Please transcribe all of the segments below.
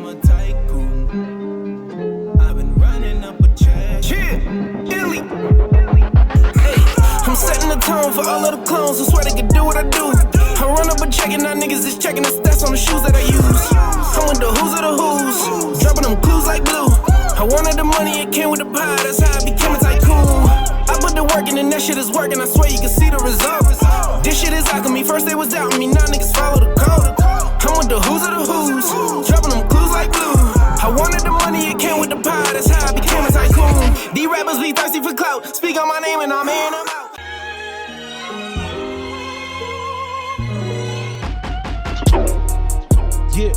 a tycoon. I've been running up a check. Yeah, Illy. Hey, I'm setting the tone for all of the clones who swear they can do what I do. I run up a check and now niggas is checking the stats on the shoes that I use. I'm with the who's of the who's, dropping them clues like glue. I wanted the money, it came with the pie, that's how I became a tycoon. I put the work in and that shit is working, I swear you can see the results. This shit is alchemy, first they was doubting me, now niggas follow the code. I'm with the who's of the who's, dropping them clues like glue. I wanted the money, it came with the pie, that's how I became a tycoon. These rappers be thirsty for clout, speak on my name and I'm in, I'm out. Yeah.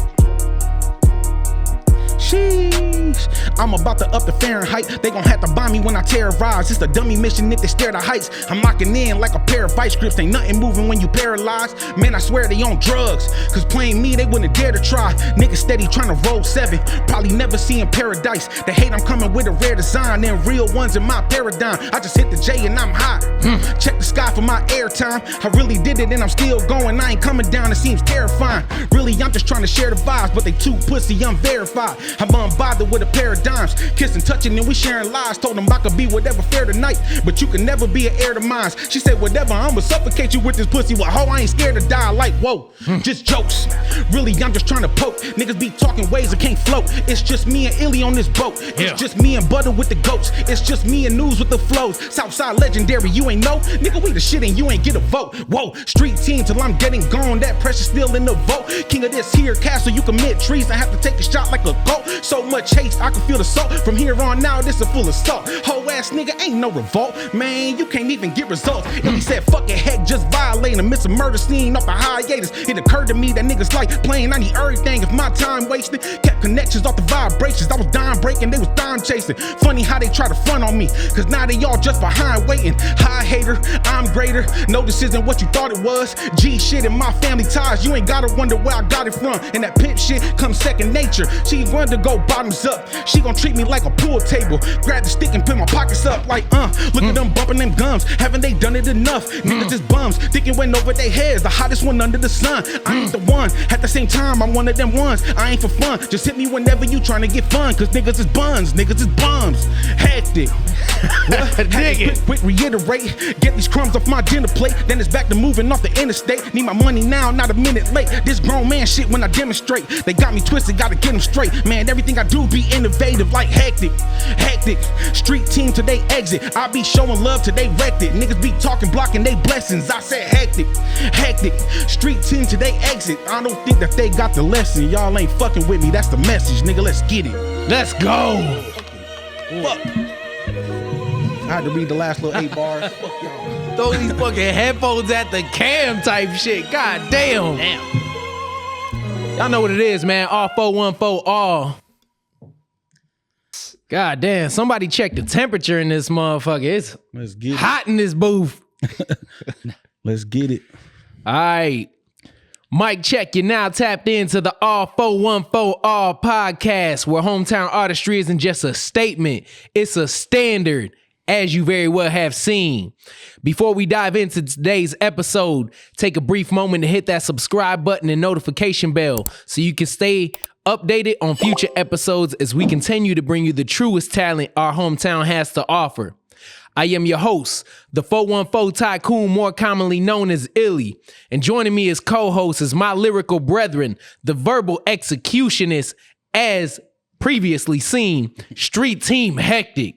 Sheesh. I'm about to up the Fahrenheit. They gon' have to bomb me when I terrorize. It's a dummy mission if they stare the heights. I'm locking in like a pair of vice grips. Ain't nothing moving when you paralyzed. Man, I swear they on drugs. Cause playing me, they wouldn't dare to try. Niggas steady trying to roll 7. Probably never seeing paradise. They hate I'm coming with a rare design. Then real ones in my paradigm. I just hit the J and I'm hot. Check the sky for my airtime. I really did it and I'm still going. I ain't coming down, it seems terrifying. Really, I'm just trying to share the vibes. But they too pussy, unverified. I'm unbothered with the paradigms. Kissing, touching, and we sharing lies. Told them I could be whatever fair tonight, but you can never be an heir to mine. She said, whatever, I'ma suffocate you with this pussy. Well, ho, I ain't scared to die. Like, whoa, just jokes. Really, I'm just trying to poke. Niggas be talking ways that can't float. It's just me and Illy on this boat. It's just me and Butter with the goats. It's just me and News with the flows. Southside legendary, you ain't know? Nigga, we the shit and you ain't get a vote. Whoa, street team till I'm getting gone. That pressure still in the vote. King of this here castle, you commit trees. I have to take a shot like a goat. So much haste, I can feel the salt. From here on now, this is full of salt. Whole ass nigga, ain't no revolt. Man, you can't even get results. And he said, fuck it, heck, just violate him. It's a murder scene off the hiatus. It occurred to me that niggas like playing, I need everything. If my time wasted, kept connections off the vibrations. I was dying breaking, they was dying chasing. Funny how they try to front on me, cause now they all just behind waiting. Hi hater, I'm greater. No, this isn't what you thought it was. G shit in my family ties. You ain't gotta wonder where I got it from. And that pimp shit comes second nature. She run to go bottoms up. She gon' treat me like a pool table. Grab the stick and put my pockets up like look at them bumping them gums. Haven't they done it enough? Niggas is bums, thinking went over their heads. The hottest one under the sun. I ain't the one. At the same time, I'm one of them ones. I ain't for fun. Just hit me whenever you trying to get fun. Cause niggas is buns, niggas is bums. Hectic. Dig it. Quick reiterate. Get these crumbs off my dinner plate. Then it's back to moving off the interstate. Need my money now, not a minute late. This grown man shit when I demonstrate. They got me twisted, gotta get them straight. Man, everything I do be innovative like hectic. Hectic. Street team till they exit. I be showing love till they wrecked it. Niggas be talking, blocking they blessings. I said hectic. Hectic. Street team till they exit. I don't think that they got the lesson. Y'all ain't fucking with me. That's the message, nigga. Let's get it. Let's go. Fuck. I had to read the last little 8 bars. Fuck y'all. Throw these fucking headphones at the cam type shit. God damn. Y'all know what it is, man. All 414 all. God damn. Somebody check the temperature in this motherfucker. It's Let's get hot in this booth. Let's get it. All right. Mic check, you're now tapped into the All 414 All podcast, where hometown artistry isn't just a statement, it's a standard, as you very well have seen. Before we dive into today's episode, take a brief moment to hit that subscribe button and notification bell so you can stay updated on future episodes as we continue to bring you the truest talent our hometown has to offer. I am your host, the 414 Tycoon, more commonly known as Illy. And joining me as co-host is my lyrical brethren, the verbal executionist, as previously seen, StreetTeam Hektik.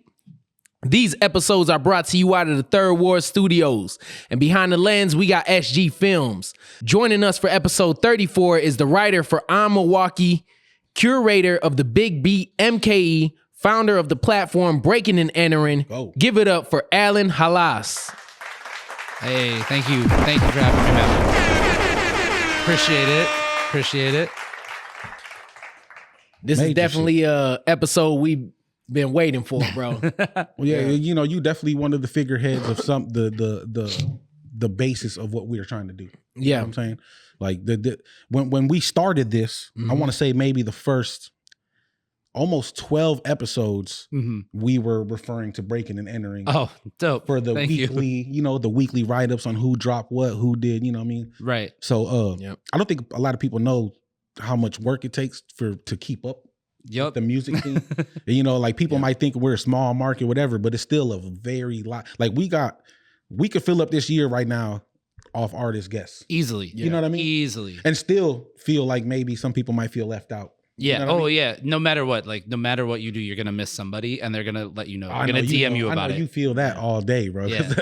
These episodes are brought to you out of the Third Ward Studios. And behind the lens, we got SG Films. Joining us for episode 34 is the writer for I'm Milwaukee, curator of the Big Beat MKE, founder of the platform Breaking and Entering. Oh. Give it up for Alan Halas. Hey, thank you. Thank you for having me back. Appreciate it. This Major is definitely a episode we've been waiting for, bro. Well, yeah, you know, you definitely one of the figureheads of some the basis of what we are trying to do. You know what I'm saying? Like when we started this, I want to say maybe the first almost 12 episodes, we were referring to Breaking and Entering. Oh, dope. For the Thank weekly, you know, the weekly write-ups on who dropped what, who did, you know what I mean? Right. So I don't think a lot of people know how much work it takes to keep up Yep. with the music scene. You know, like people might think we're a small market, whatever, but it's still a very lot. Like we could fill up this year right now off artist guests. Easily. You know what I mean? Easily. And still feel like maybe some people might feel left out. Yeah. You know what I mean? Yeah. No matter what you do, you're gonna miss somebody, and they're gonna let you know. They're I gonna know DM you I about know it. You feel that all day, bro. Yeah.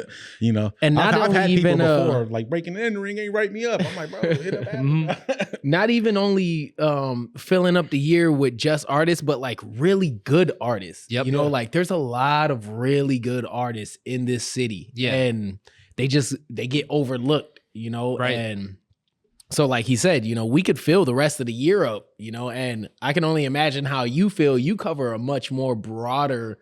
You know, And not I've only had people even, before like breaking the ring ain't write me up. I'm like, bro, hit up. Mhm. Not even only filling up the year with just artists, but like really good artists. Yep. You know, Yeah. like there's a lot of really good artists in this city. Yeah. And they get overlooked, you know, Right. and so like he said, you know, we could fill the rest of the year up, you know, and I can only imagine how you feel. You cover a much more broader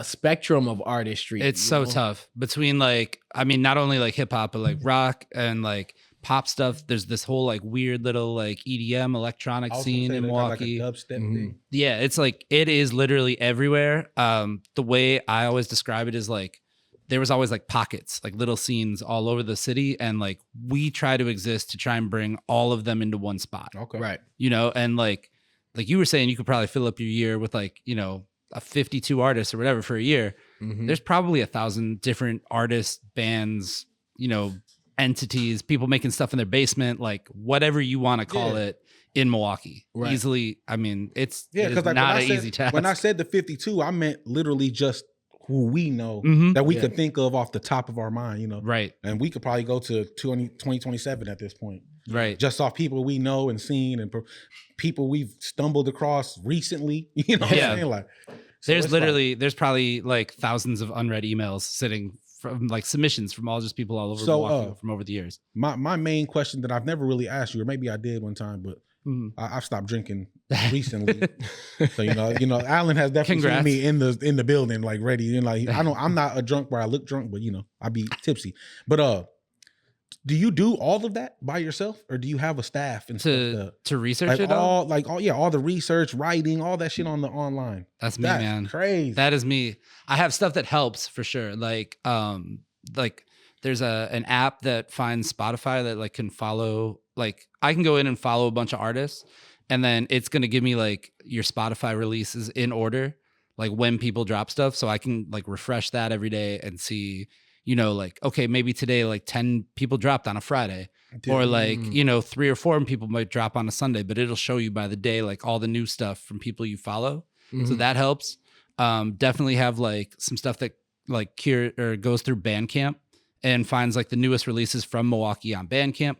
spectrum of artistry. It's you so know? tough between like, I mean, not only like hip hop, but like rock and like pop stuff. There's this whole like weird little like EDM electronic scene in Milwaukee. Like a dubstep thing. Yeah, it's like it is literally everywhere. The way I always describe it is like there was always like pockets, like little scenes all over the city, and like we try to exist to try and bring all of them into one spot. Okay. Right. You know, and like you were saying, you could probably fill up your year with like, you know, a 52 artists or whatever for a year. Mhm. There's probably 1,000 different artists, bands, you know, entities, people making stuff in their basement, like whatever you want to call it in Milwaukee. Right. Easily. I mean, it is Because like not an easy task. when I said the 52, I meant literally just who we know Mhm. that we could think of off the top of our mind, you know. Right. And we could probably go to 2027 at this point. Right. Just off people we know and seen and people we've stumbled across recently. You know what Yeah. I'm saying? Like, There's probably like thousands of unread emails sitting from like submissions from all just people all over Milwaukee from over the years. My main question that I've never really asked you, or maybe I did one time, but I've stopped drinking recently. So you know, Alan has definitely seen me in the building, like ready. And like I'm not a drunk where I look drunk, but you know, I be tipsy. But do you do all of that by yourself, or do you have a staff and stuff To research like it all? all the research, writing, all that shit on the online? That's me, man. Crazy. That is me. I have stuff that helps for sure. Like there's an app that finds Spotify that like can follow, like I can go in and follow a bunch of artists, and then it's going to give me like your Spotify releases in order, like when people drop stuff. So I can like refresh that every day and see, you know, like, okay, maybe today like 10 people dropped on a Friday, or like, you know, 3 or 4 people might drop on a Sunday, but it'll show you by the day, like all the new stuff from people you follow. So that helps. Definitely have like some stuff that like goes through Bandcamp and finds like the newest releases from Milwaukee on Bandcamp.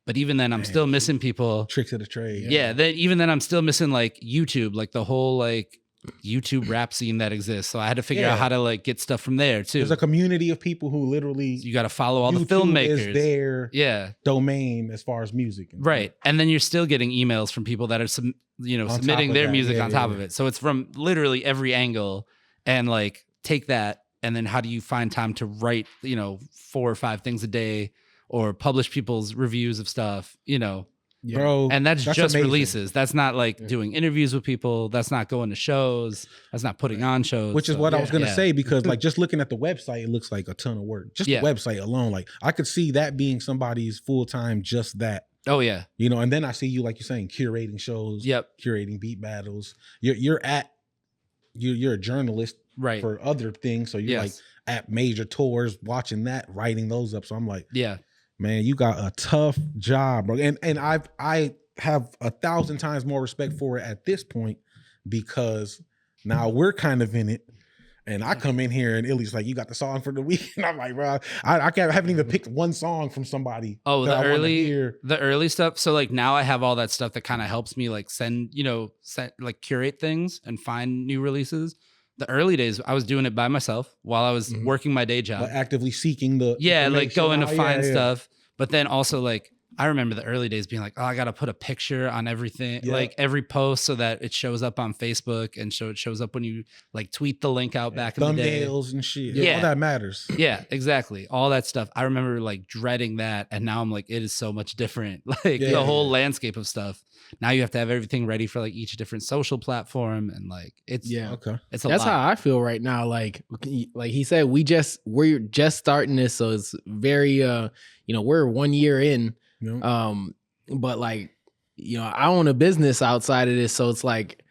But even then I'm still missing people. Tricks of the trade. Yeah. Even then I'm still missing like YouTube, like the whole like YouTube rap scene that exists. So I had to figure out how to like get stuff from there too. There's a community of people who literally You got to follow all YouTube the filmmakers. is their domain as far as music. Right. And then you're still getting emails from people that are submitting their music on top of it. So it's from literally every angle, and like take that, and then how do you find time to write, 4 or 5 things a day, or publish people's reviews of stuff, Bro, and that's just amazing. releases. That's not like doing interviews with people. That's not going to shows. That's not putting on shows. Which is what I was going to say, because like just looking at the website, it looks like a ton of work. Just the website alone. Like I could see that being somebody's full-time, just that. Oh yeah. And then I see you, like you're saying, curating shows, curating beat battles. You're a journalist for other things. So you're like at major tours, watching that, writing those up. So I'm like, man, you got a tough job, bro. And I have 1,000 times more respect for it at this point, because now we're kind of in it. And I come in here and Illy's like, you got the song for the week. And I'm like, bro, I haven't even picked one song from somebody. Oh, the early stuff. So like now I have all that stuff that kind of helps me like send like curate things and find new releases. The early days, I was doing it by myself while I was working my day job. Like actively seeking the like going to find stuff. But then also like, I remember the early days being like, oh, I got to put a picture on everything, like every post, so that it shows up on Facebook, and so it shows up when you like tweet the link out back in the day. Thumbnails and shit. All that matters. Yeah, exactly. All that stuff. I remember like dreading that. And now I'm like, it is so much different. Like the whole landscape of stuff. Now you have to have everything ready for like each different social platform. And like, it's it's a That's lot. how I feel right now. Like he said, we're just starting this. So it's very, we're 1 year in. But like I own a business outside of this. So it's like,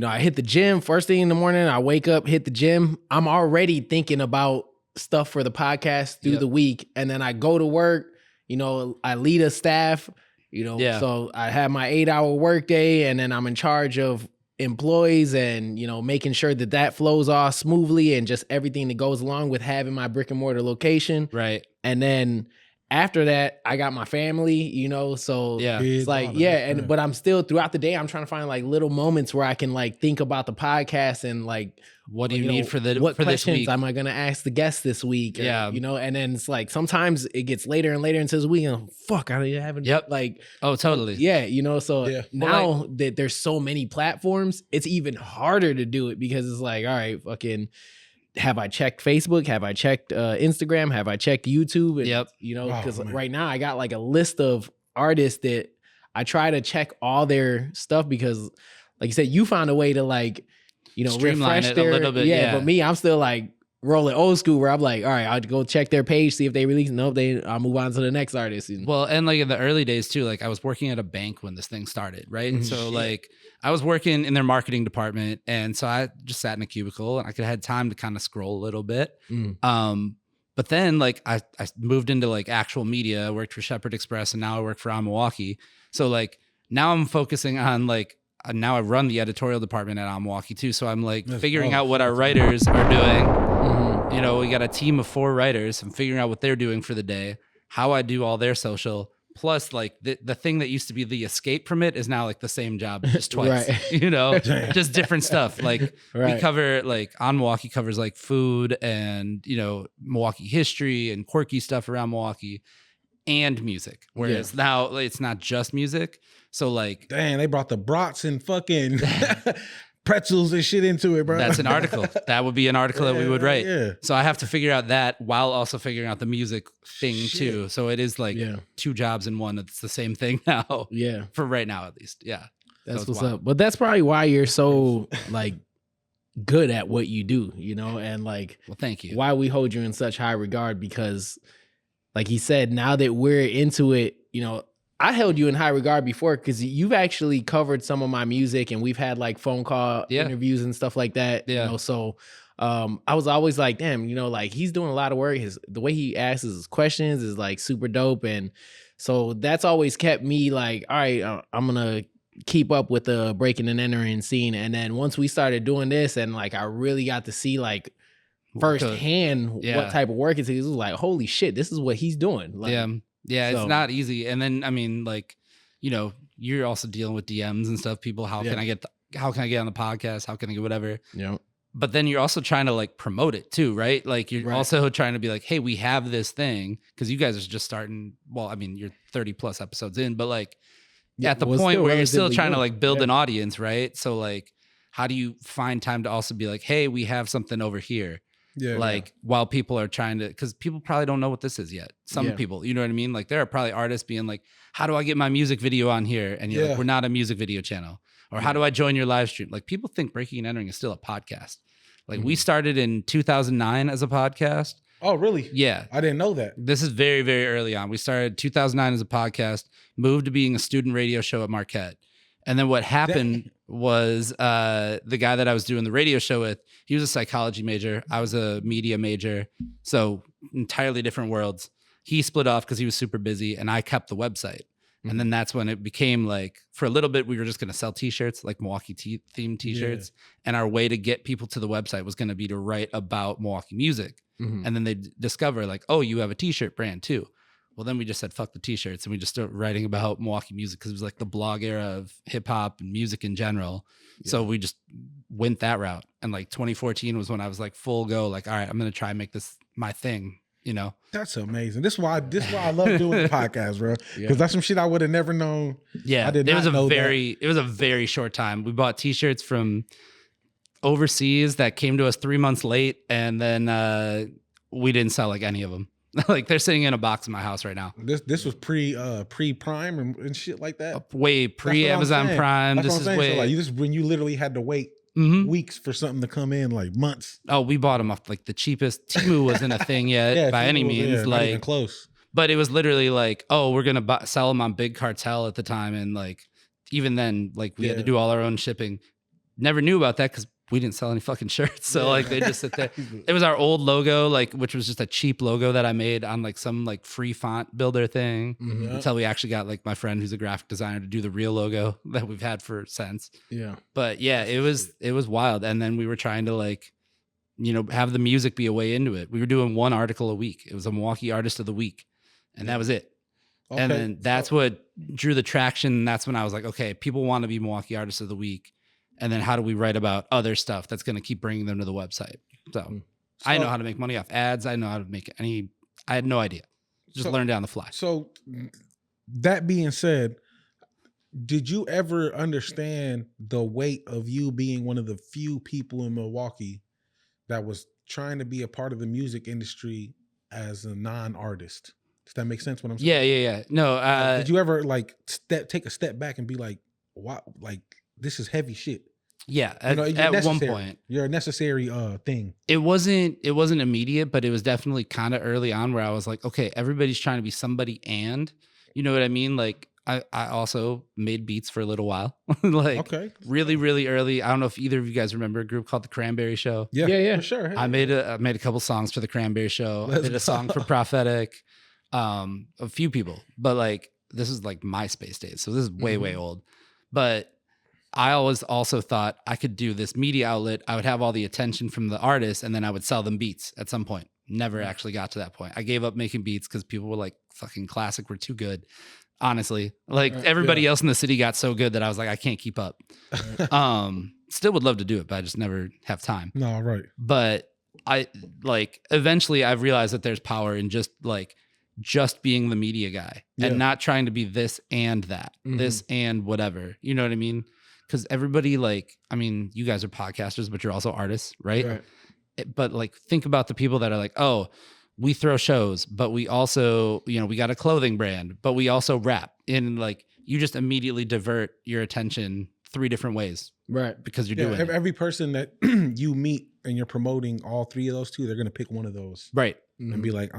I hit the gym first thing in the morning. I wake up, hit the gym. I'm already thinking about stuff for the podcast through the week. And then I go to work, I lead a staff, so I have my 8-hour work day, and then I'm in charge of employees and, making sure that flows off smoothly and just everything that goes along with having my brick and mortar location. Right. And then after that, I got my family, so it's like, but I'm still throughout the day, I'm trying to find like little moments where I can like think about the podcast and like, what do you need for what for questions this week? am I going to ask the guests this week? Yeah. And then it's like, sometimes it gets later and later into the week and fuck, I haven't like, oh, totally. Yeah. So Yeah. now that there's so many platforms, it's even harder to do it because it's like, all right, fucking, have I checked Facebook? Have I checked Instagram? Have I checked YouTube? And, Yep. Because right now I got like a list of artists that I try to check all their stuff because, like you said, you found a way to like, streamline refresh it a little bit. Yeah. But me, I'm still like rolling old school where I'm like, all right, I'll go check their page, see if they release. Nope, I'll move on to the next artist. Well, and like in the early days too, like I was working at a bank when this thing started, right? So like I was working in their marketing department, and so I just sat in a cubicle and I could have had time to kind of scroll a little bit. But then like I moved into like actual media, worked for Shepherd Express, and now I work for Milwaukee. So like now I'm focusing on like now I run the editorial department at Milwaukee too. So I'm like figuring out what our writers are doing. We got a team of 4 writers. I'm figuring out what they're doing for the day, how I do all their social. Plus, like the thing that used to be the escape from it is now like the same job just twice, just different stuff. Like we cover like on Milwaukee covers like food and, Milwaukee history and quirky stuff around Milwaukee and music. Whereas now it's not just music. So like, dang, they brought the brats and fucking pretzels and shit into it, bro. That's an article. That would be an article that we would write. Yeah. So I have to figure out that while also figuring out the music thing too. So it is like 2 jobs in one. It's the same thing now. Yeah. For right now, at least. Yeah. That's what's up. But that's probably why you're so like good at what you do, and like, well, thank you. Why we hold you in such high regard, because like he said, now that we're into it, I held you in high regard before because you've actually covered some of my music and we've had like phone call interviews and stuff like that. So I was always like, damn, like he's doing a lot of work. The way he asks his questions is like super dope. And so that's always kept me like, all right, I'm going to keep up with the breaking and entering scene. And then once we started doing this and like I really got to see like firsthand what type of work it is, it was like, holy shit, this is what he's doing. Like, yeah, it's not easy. And then, I mean, like, you're also dealing with DMs and stuff. People, how can I get on the podcast? How can I get whatever? Yeah. But then you're also trying to like promote it too, right? Like you're also trying to be like, hey, we have this thing. Cause you guys are just starting. Well, I mean, you're 30 plus episodes in, but like at the point where you're still trying to like build an audience, right? So like, how do you find time to also be like, hey, we have something over here? While people are trying to, because people probably don't know what this is yet. Some people, you know what I mean? Like there are probably artists being like, how do I get my music video on here? And you're like, we're not a music video channel. Or how do I join your live stream? Like people think Breaking and Entering is still a podcast. Like we started in 2009 as a podcast. Oh, really? Yeah. I didn't know that. This is very, very early on. We started 2009 as a podcast, moved to being a student radio show at Marquette. And then what happened was the guy that I was doing the radio show with, he was a psychology major. I was a media major. So entirely different worlds. He split off because he was super busy and I kept the website. And then that's when it became like, for a little bit, we were just going to sell t-shirts, like Milwaukee themed t-shirts. And our way to get people to the website was going to be to write about Milwaukee music. And then they discover like, oh, you have a t-shirt brand too. Well, then we just said, fuck the t-shirts. And we just started writing about Milwaukee music because it was like the blog era of hip hop and music in general. Yeah. So we just went that route. And like 2014 was when I was like full go, like, all right, I'm going to try and make this my thing, That's amazing. This is why I love doing the podcast, bro. Because that's some shit I would have never known. Yeah. It was a very short time. We bought t-shirts from overseas that came to us 3 months late. And then we didn't sell like any of them. Like they're sitting in a box in my house right now. This was pre Prime and shit like that. Way pre Amazon Prime. That's this is way. So like, this is when you literally had to wait weeks for something to come in, like months. Oh, we bought them off like the cheapest. Temu wasn't a thing yet by any means. Not even close. But it was literally like, oh, we're gonna sell them on Big Cartel at the time, and like even then, like we had to do all our own shipping. Never knew about that because we didn't sell any fucking shirts. So like they just sit there. It was our old logo, like which was just a cheap logo that I made on like some like free font builder thing until we actually got like my friend who's a graphic designer to do the real logo that we've had for since. Yeah. But yeah, it was wild. And then we were trying to like, you know, have the music be a way into it. We were doing one article a week. It was a Milwaukee Artist of the Week. And that was it. Okay. And then that's what drew the traction. That's when I was like, okay, people want to be Milwaukee Artist of the Week. And then how do we write about other stuff that's going to keep bringing them to the website? So I know how to make money off ads. I know how to make I had no idea. Just learned on the fly. So that being said, did you ever understand the weight of you being one of the few people in Milwaukee that was trying to be a part of the music industry as a non-artist? Does that make sense what I'm saying? Yeah. No. Did you ever like take a step back and be like, "Wow, like this is heavy shit"? Yeah, at one point, you're a necessary thing. It wasn't immediate, but it was definitely kind of early on where I was like, okay, everybody's trying to be somebody, and you know what I mean? Like I also made beats for a little while, like really, really early. I don't know if either of you guys remember a group called the Cranberry Show. Yeah, for sure. I made a couple songs for the Cranberry Show. I did a song for Prophetic, a few people, but like this is like MySpace days, so this is way old, but. I always also thought I could do this media outlet. I would have all the attention from the artists, and then I would sell them beats at some point. Never actually got to that point. I gave up making beats because people were like, fucking classic, we're too good. Honestly, like everybody else in the city got so good that I was like, I can't keep up. Still would love to do it, but I just never have time. No, right. But I like eventually I've realized that there's power in just being the media guy and not trying to be this and that, this and whatever. You know what I mean? Because everybody, like, I mean, you guys are podcasters, but you're also artists, right? But like, think about the people that are like, oh, we throw shows, but we also, you know, we got a clothing brand, but we also rap. And like, you just immediately divert your attention 3 different ways, right? Because you're doing it. Every person that you meet and you're promoting all 3 of those 2, they're gonna pick one of those, right? And be like,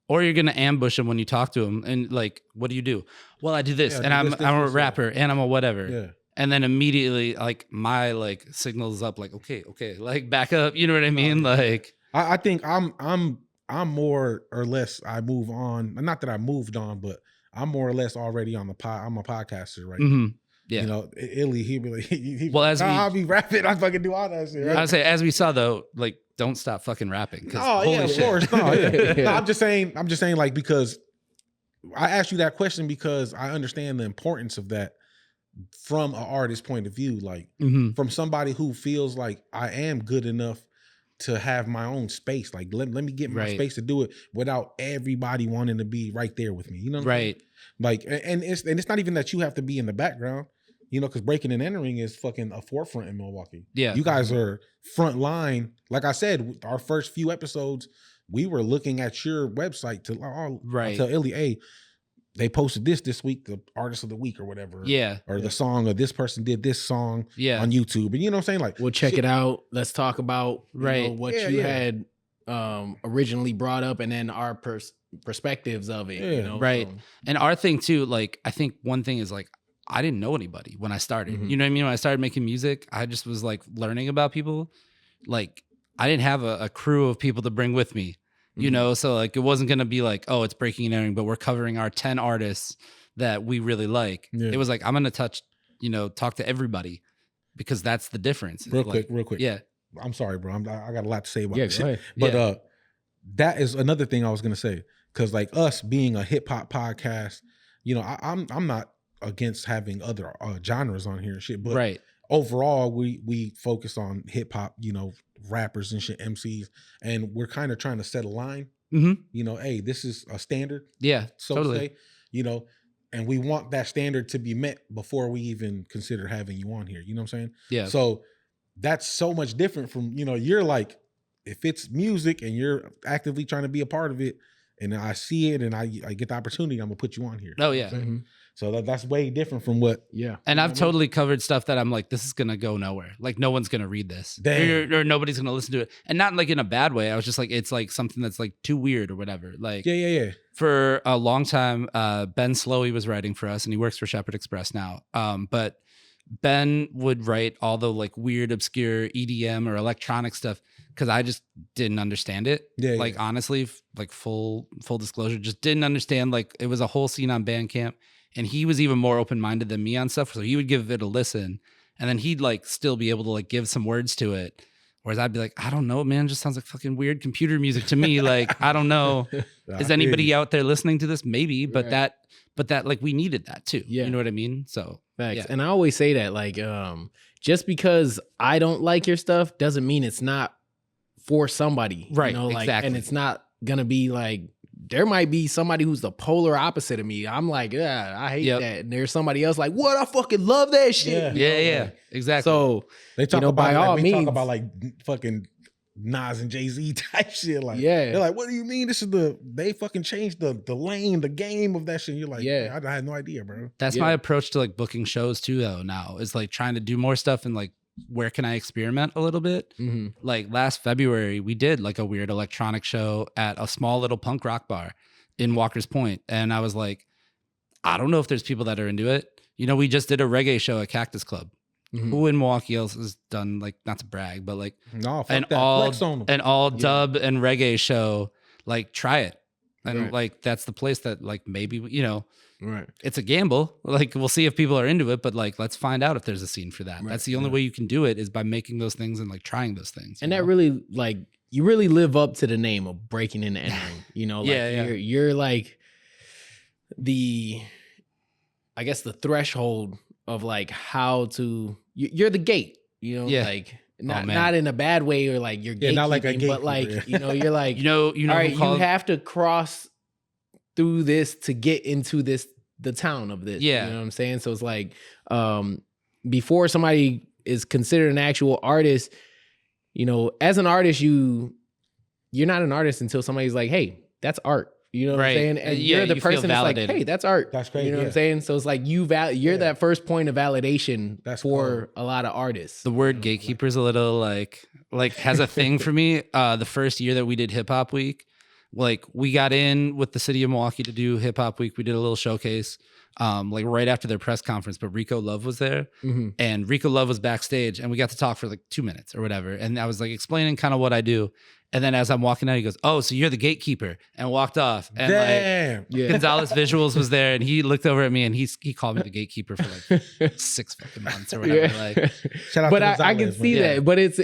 or you're gonna ambush them when you talk to them, and like, what do you do? Well, I do this, and I'm a rapper, and I'm a whatever. Yeah. And then immediately, like my like signals up, like okay, like back up. You know what I mean? Like I think I'm more or less. I move on. Not that I moved on, but I'm more or less already on the pod. I'm a podcaster, right? Yeah. You know, Illy, he'd be like, well, I'll be rapping. I fucking do all that shit. Right? I'd say, as we saw though, like don't stop fucking rapping. Oh yeah, of course. No, No, I'm just saying, like, because I asked you that question because I understand the importance of that. From an artist's point of view, like from somebody who feels like I am good enough to have my own space. Like let me get my space to do it without everybody wanting to be right there with me. You know what I'm saying? Like, and it's not even that you have to be in the background, you know, because breaking and entering is fucking a forefront in Milwaukee. Yeah. You guys are front line. Like I said, our first few episodes, we were looking at your website to tell Illy, hey, they posted this week, the artist of the week or whatever. Yeah. Or the song, or this person did this song on YouTube. And you know what I'm saying? Like, we'll check it out. Let's talk about what you had originally brought up, and then our perspectives of it. You know? Right. And our thing too, like, I think one thing is like, I didn't know anybody when I started. You know what I mean? When I started making music, I just was like learning about people. Like, I didn't have a crew of people to bring with me. You know, so like it wasn't going to be like, oh, it's breaking and entering, but we're covering our 10 artists that we really like. It was like, I'm going to talk to everybody because that's the difference. Real quick. Yeah. I'm sorry, bro. I got a lot to say about this shit. But that is another thing I was going to say. Cause like us being a hip hop podcast, you know, I'm not against having other genres on here and shit, but overall we focus on hip hop, you know, rappers and shit, MCs, and we're kind of trying to set a line. You know, hey, this is a standard. Yeah, so totally. To say, you know, and we want that standard to be met before we even consider having you on here. You know what I'm saying? Yeah. So that's so much different from, you know, you're like, if it's music and you're actively trying to be a part of it, and I see it and I get the opportunity, I'm gonna put you on here. Oh yeah. So that's way different from what. Yeah. And I've totally covered stuff that I'm like, this is gonna go nowhere. Like no one's gonna read this, or nobody's gonna listen to it, and not like in a bad way. I was just like, it's like something that's like too weird or whatever. Like Yeah. For a long time, Ben Slowey was writing for us, and he works for Shepherd Express now. But Ben would write all the like weird, obscure EDM or electronic stuff because I just didn't understand it. Yeah, like yeah. honestly, like full disclosure, just didn't understand. Like it was a whole scene on Bandcamp, and he was even more open minded than me on stuff. So he would give it a listen, and then he'd like still be able to like give some words to it. Whereas I'd be like, I don't know, man, it just sounds like fucking weird computer music to me. Like I don't know, is anybody out there listening to this? Maybe, but that like we needed that too. Yeah. You know what I mean? So Facts. yeah. And I always say that, like, just because I don't like your stuff doesn't mean it's not for somebody. Right, You know, like, exactly. And it's not gonna be like, there might be somebody who's the polar opposite of me. I'm like, yeah, I hate Yep. that. And there's somebody else like, what? I fucking love that shit. Yeah. Yeah, exactly. So They talk You know, about by like, all we means- talk about like fucking Nas and Jay-Z type shit. Like, Yeah. they're like, what do you mean? They fucking changed the lane, the game of that shit. You're like, Yeah. I had no idea, bro. That's Yeah. my approach to like booking shows too, though. Now is like trying to do more stuff and like where can I experiment a little bit? mhm. Like last February, we did like a weird electronic show at a small little punk rock bar in Walker's Point, and I was like, I don't know if there's people that are into it. You know, we just did a reggae show at Cactus Club. Mhm. Who in Milwaukee else has done like, not to brag, but like No, fuck an that. all Flex on them. an all dub and reggae show? Like try it, and Right. like that's the place that like maybe you know. Right. It's a gamble. Like we'll see if people are into it, but like let's find out if there's a scene for that. Right, That's the only way you can do it is by making those things and like trying those things. And you that know? really, like, you really live up to the name of breaking and entering. You know, like Yeah. You're like I guess the threshold of like how to. You're the gate. You know, Yeah. like not man. not in a bad way or like you're Yeah, not like a gatekeeping, but like gatekeeper, you know, you're like you know, all right, who called- you have to cross through this to get into the town of this. Yeah. You know what I'm saying? So it's like before somebody is considered an actual artist, you know, as an artist, you're not an artist until somebody's like, hey, that's art. You know what I'm Right. saying? And Yeah, you're the you feel person that's like, validated. hey, that's art. That's great, You know what yeah. I'm saying? So it's like you're Yeah. that first point of validation That's for a lot of artists. the word gatekeeper is a little like has a thing for me. The first year that we did Hip Hop Week, like we got in with the city of Milwaukee to do Hip Hop Week. We did a little showcase, like right after their press conference. But Rico Love was there, Mhm. and Rico Love was backstage, and we got to talk for like 2 minutes or whatever. And I was like explaining kind of what I do. And then as I'm walking out, he goes, "Oh, so you're the gatekeeper," and walked off. And like Damn. Yeah. Gonzalez Visuals was there, and he looked over at me, and he called me the gatekeeper for like 6 fucking months or whatever. Like, Shout out But to I can Gonzalez, see man. that. But it's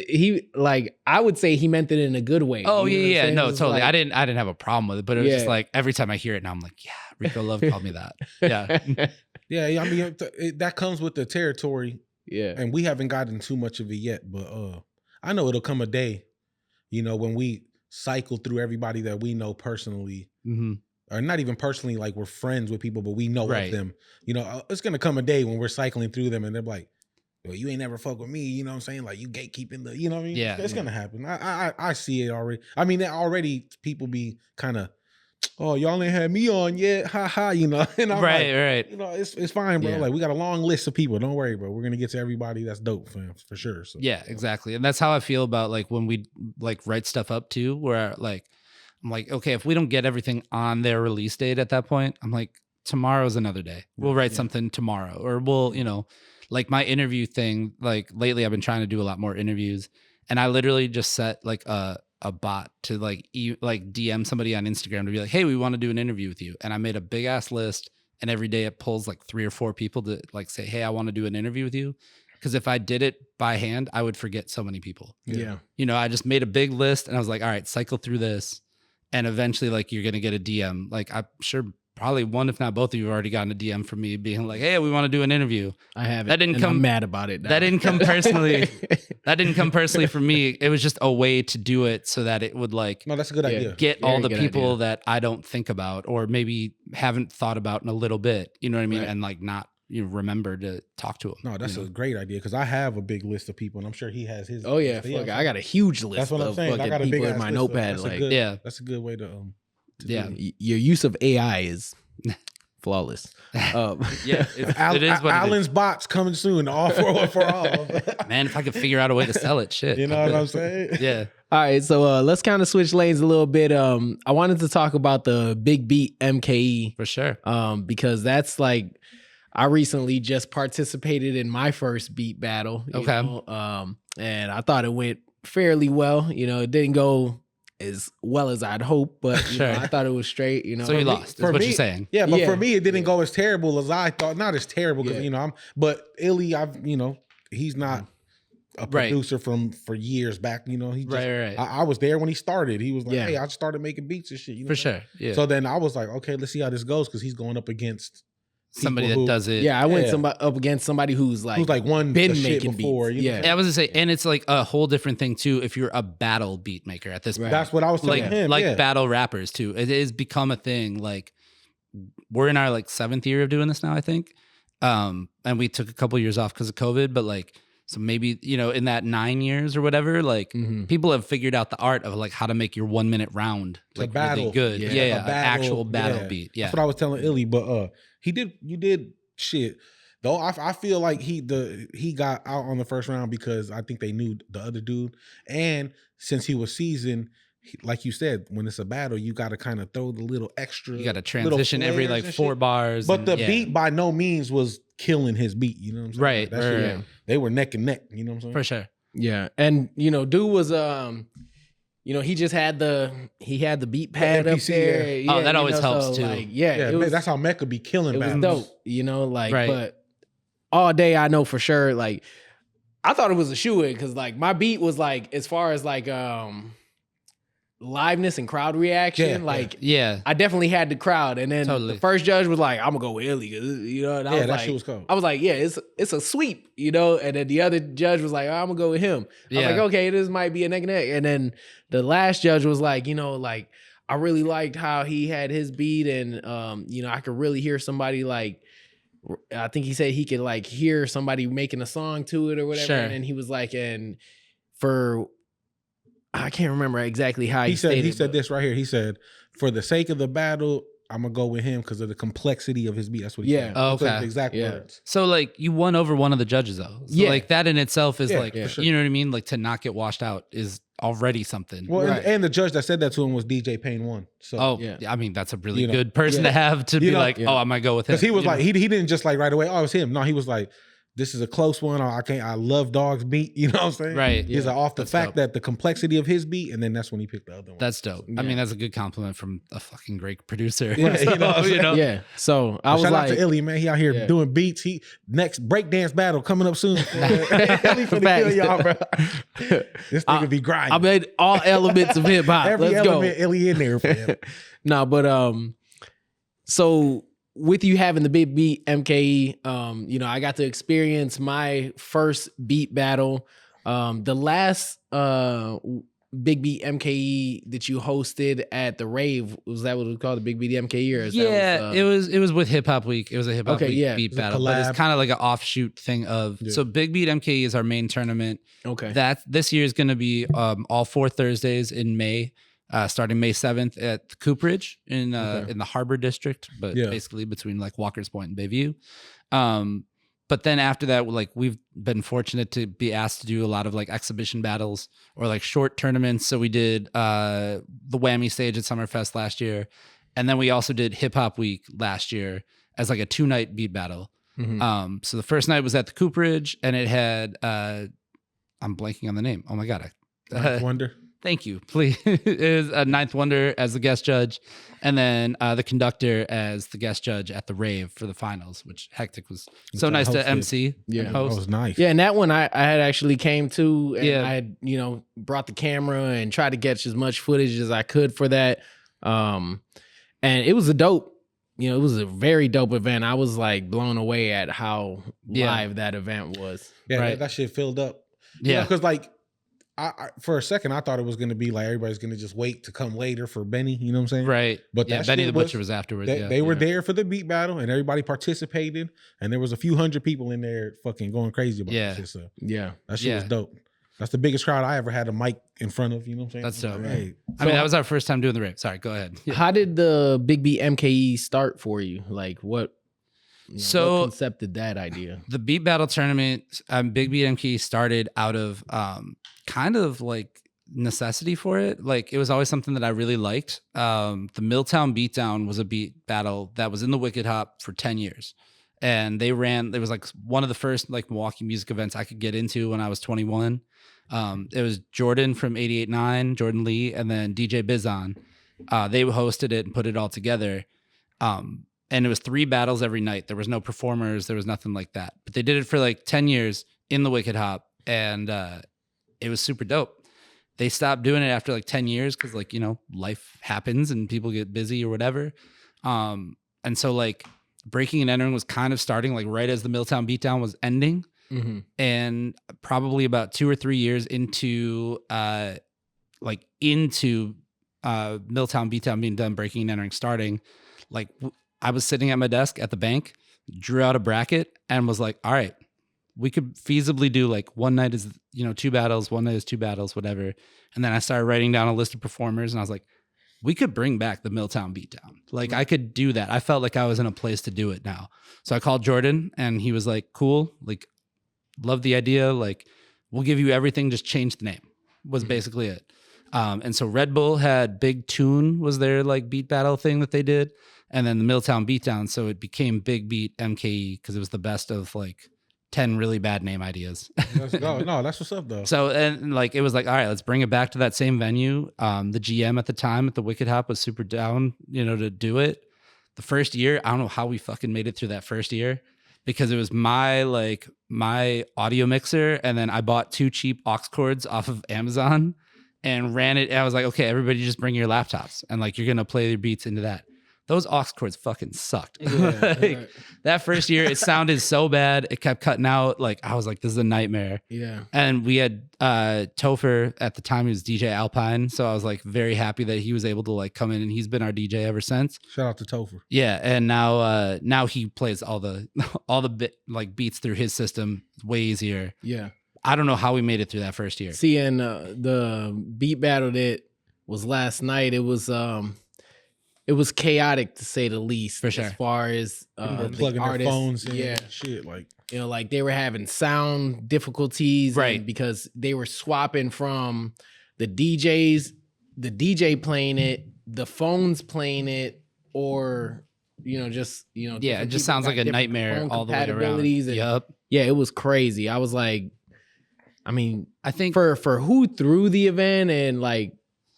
I would say he meant it in a good way. oh You know what I'm yeah, saying? no, It's totally. like- I didn't have a problem with it, but it was just Yeah. like every time I hear it now, I'm like, yeah, Rico Love called me that. Yeah, Yeah, I mean, that comes with the territory, yeah. and we haven't gotten too much of it yet. But I know it'll come a day, you know, when we cycle through everybody that we know personally, hmm or not even personally, like we're friends with people, but we know Right. of them. You know, it's gonna come a day when we're cycling through them, and they're like, "Well, you ain't never fuck with me." You know what I'm saying? Like you gatekeeping the, you know what I mean? Yeah, it's yeah. gonna happen. I see it already. I mean, already people be kind of, "Oh, y'all ain't had me on yet, ha ha," you know. And I'm right, like, right. you know, it's fine, bro. Yeah. Like we got a long list of people. Don't worry, bro. We're gonna get to everybody. That's dope, fam, for sure. So Yeah, exactly. And that's how I feel about like when we like write stuff up too, where like I'm like, okay, if we don't get everything on their release date at that point, I'm like, tomorrow's another day. We'll write something tomorrow, or we'll, you know, like my interview thing. Like lately, I've been trying to do a lot more interviews, and I literally just set like a bot to like DM somebody on Instagram to be like, hey, we want to do an interview with you, and I made a big ass list, and every day it pulls like 3 or 4 people to like say, hey, I want to do an interview with you. Because if I did it by hand, I would forget so many people. Yeah. You know, I just made a big list, and I was like, all right, cycle through this. And eventually, like, you're going to get a DM. Like, I'm sure probably one, if not both of you have already gotten a DM from me being like, hey, we want to do an interview. I have it. That didn't and come- I'm mad about it. now. That didn't come personally. That didn't come personally from me. It was just a way to do it so that it would, like, no, that's a good Yeah. idea. get all Very the good people idea. that I don't think about or maybe haven't thought about in a little bit. You know what I mean? Right. And, like, not, you know, remember to talk to them. No, that's you a know? great idea because I have a big list of people, and I'm sure he has his. Oh yeah, list. fuck, I got a huge list That's what I'm of saying. I fucking got a big people in ass my list of- notepad. that's a Like, good- Yeah. that's a good way to Yeah. your use of AI is flawless. Yeah, it is what Allen's box coming soon. All for all. Man, if I could figure out a way to sell it, shit. You know what I'm saying? Yeah. All right, so let's kind of switch lanes a little bit. I wanted to talk about the Big Beat MKE For sure. because that's like I recently just participated in my first beat battle. You Okay. know, and I thought it went fairly well. You know, it didn't go as well as I'd hoped, but you Sure. know, I thought it was straight. You know, So you lost, is what you're saying. Yeah, but Yeah. for me, it didn't go as terrible as I thought. Not as terrible because Yeah. but Illy, he's not a Right. producer for years back. You know, he just, Right. I was there when he started. He was like, Yeah. "Hey, I just started making beats and shit." You know For sure. Yeah. So then I was like, "Okay, let's see how this goes," because he's going up against Somebody that people who- does it. Yeah, I went Yeah. up against somebody who's like won been the shit making before. beats. You know? Yeah. Yeah, I was gonna say, and it's like a whole different thing too if you're a battle beat maker at this point. That's what I was telling him. Like yeah. battle rappers too. It has become a thing. Like we're in our like 7th year of doing this now, I think. And we took a couple years off because of COVID, but like so maybe, you know, in that 9 years or whatever, like people have figured out the art of like how to make your 1 minute round a like battle. really good. Yeah. Yeah, A yeah, battle, actual battle yeah. beat. Yeah. That's what I was telling Illy, but you did shit. Though I feel like he got out on the first round because I think they knew the other dude, and since he was seasoned, like you said, when it's a battle, you got to kind of throw the little extra. You got to little transition every flares like and 4 shit. bars. But and- the yeah. beat by no means was killing his beat. You know what I'm saying? Right, Like, that shit, right. they were neck and neck. You know what I'm saying? For sure. Yeah, and you know, dude was you know, he just had the beat pad up MPC, there. yeah. Oh, that you always know, helps, so, too. Like, yeah, Yeah, it was, that's how Mecca be killing it was battles. dope. You know, like, Right. but all day I know for sure. Like, I thought it was a shoe-in because like my beat was like as far as like liveness and crowd reaction, Yeah, like. Yeah. I definitely had the crowd, and then Totally. the first judge was like, "I'm gonna go with Illy," you know. And I Yeah, was that like, shit was cold. I was like, "Yeah, it's a sweep," you know. And then the other judge was like, oh, "I'm gonna go with him." I was Yeah. like, "Okay, this might be a neck and neck." And then the last judge was like, you know, like I really liked how he had his beat, and you know, I could really hear somebody like. I think he said he could like hear somebody making a song to it or whatever. Sure. And then he was like, and for I can't remember exactly how He said stated, but- this right here. He said, "For the sake of the battle, I'm gonna go with him because of the complexity of his beat." That's what he said. Oh, Those are okay. the exact Yeah. words. So like you won over one of the judges though. So Yeah. like that in itself is Yeah, like, for sure. you know what I mean? Like to not get washed out is already something. Well, Right. and the judge that said that to him was DJ Payne 1. So, Oh, Yeah. yeah. I mean, that's a really You know, good person yeah. to have to You be know, like, yeah. oh, I might go with him. because he was you like, know? he didn't just like right away, "Oh, it's him." No, he was like, "This is a close one. I love Dog's beat." You know what I'm saying? Right. He's like off the That's fact dope. that the complexity of his beat, and then that's when he picked the other one. That's dope. I Yeah. mean, that's a good compliment from a fucking great producer. Yeah, you know what I'm saying? Yeah. So I was Shout like, out to Illy, man. He out here Yeah. doing beats. He next breakdance battle coming up soon. Illy finna Facts. kill y'all, bro. This nigga be grinding. I made all elements of hip hop. Every Let's element go. Illy in there for him. No, but so with you having the Big Beat MKE, you know, I got to experience my first beat battle. The last Big Beat MKE that you hosted at the rave, was that what it was called, the Big Beat MKE? Or is Yeah, that it was with Hip Hop Week. It was a Hip Hop Okay, Week yeah. beat It was a battle, but collab. it's kind of like an offshoot thing of. Yeah. So Big Beat MKE is our main tournament. okay. That this year is going to be all 4 Thursdays in May, starting May 7th at the Cooperage in the Harbor District, but Yeah. basically between like Walker's Point and Bayview. But then after that, like we've been fortunate to be asked to do a lot of like exhibition battles or like short tournaments. So we did the Whammy stage at Summerfest last year, and then we also did Hip Hop Week last year as like a 2-night beat battle. Mhm. So the first night was at the Cooperage, and it had I'm blanking on the name. Oh my god! Ninth Wonder. Thank you. Please, is Ninth Wonder as the guest judge, and then the conductor as the guest judge at the rave for the finals, which Hektik was so I nice to hosted. MC. Yeah. and That host. was nice. Yeah, and that one I had actually came to, and Yeah. I had, you know, brought the camera and tried to catch as much footage as I could for that. And it was it was a very dope event. I was like blown away at how Yeah. live that event was. Yeah, Right. that shit filled up. Yeah. Because like I for a second I thought it was gonna be like everybody's gonna just wait to come later for Benny. You know what I'm saying? Right. But yeah, that Benny shit the Butcher was afterwards. They, yeah. they were Yeah. there for the beat battle, and everybody participated, and there was a few hundred people in there fucking going crazy about Yeah. that shit. So Yeah. that shit was Yeah. dope. That's the biggest crowd I ever had a mic in front of. You know what I'm saying? That's dope. Like, hey, I mean, that was our first time doing the rave. Sorry, go ahead. How did the Big Beat MKE start for you? Like what? What concepted that idea? The beat battle tournament, Big Beat MKE started out of kind of like necessity for it. Like it was always something that I really liked. The Milltown Beatdown was a beat battle that was in the Wicked Hop for 10 years. And it was like one of the first like Milwaukee music events I could get into when I was 21. It was Jordan from 88.9, Jordan Lee, and then DJ Bizon. They hosted it and put it all together. And it was 3 battles every night. There was no performers. There was nothing like that. But they did it for like 10 years in the Wicked Hop. And it was super dope. They stopped doing it after like 10 years because like, you know, life happens and people get busy or whatever. And so like Breaking and Entering was kind of starting like right as the Milltown Beatdown was ending. Mm-hmm. And probably about 2 or 3 years into Milltown Beatdown being done, Breaking and Entering starting, like I was sitting at my desk at the bank, drew out a bracket and was like, all right, we could feasibly do like one night is, you know, 2 battles, one night is 2 battles, whatever. And then I started writing down a list of performers and I was like, we could bring back the Milltown Beatdown. Like I could do that. I felt like I was in a place to do it now. So I called Jordan and he was like, cool. Like, love the idea. Like we'll give you everything. Just change the name was basically it. And so Red Bull had Big Tune was their like beat battle thing that they did. And then the Milltown Beatdown. So it became Big Beat MKE because it was the best of like 10 really bad name ideas. No, that's what's up though. So, and like, it was like, all right, let's bring it back to that same venue. The GM at the time at the Wicked Hop was super down, you know, to do it. The first year, I don't know how we fucking made it through that first year because it was my audio mixer. And then I bought 2 cheap aux cords off of Amazon and ran it. And I was like, okay, everybody just bring your laptops and like, you're going to play your beats into that. Those aux cords fucking sucked. Yeah, that first year, it sounded so bad. It kept cutting out. Like, I was like, this is a nightmare. Yeah. And we had Topher at the time. He was DJ Alpine. So I was like very happy that he was able to like come in and he's been our DJ ever since. Shout out to Topher. Yeah. And now he plays all the beats through his system. It's way easier. Yeah. I don't know how we made it through that first year. See, and the beat battle that was last night, it was chaotic to say the least. For sure. As far as plugging the their phones in yeah, and shit. Like, you know, like they were having sound difficulties, right? Because they were swapping from the DJ playing it, the phones playing it, or just yeah, it just sounds like a nightmare all the way around. Yup. Yeah, it was crazy. I was like, I mean, I think for who threw the event and like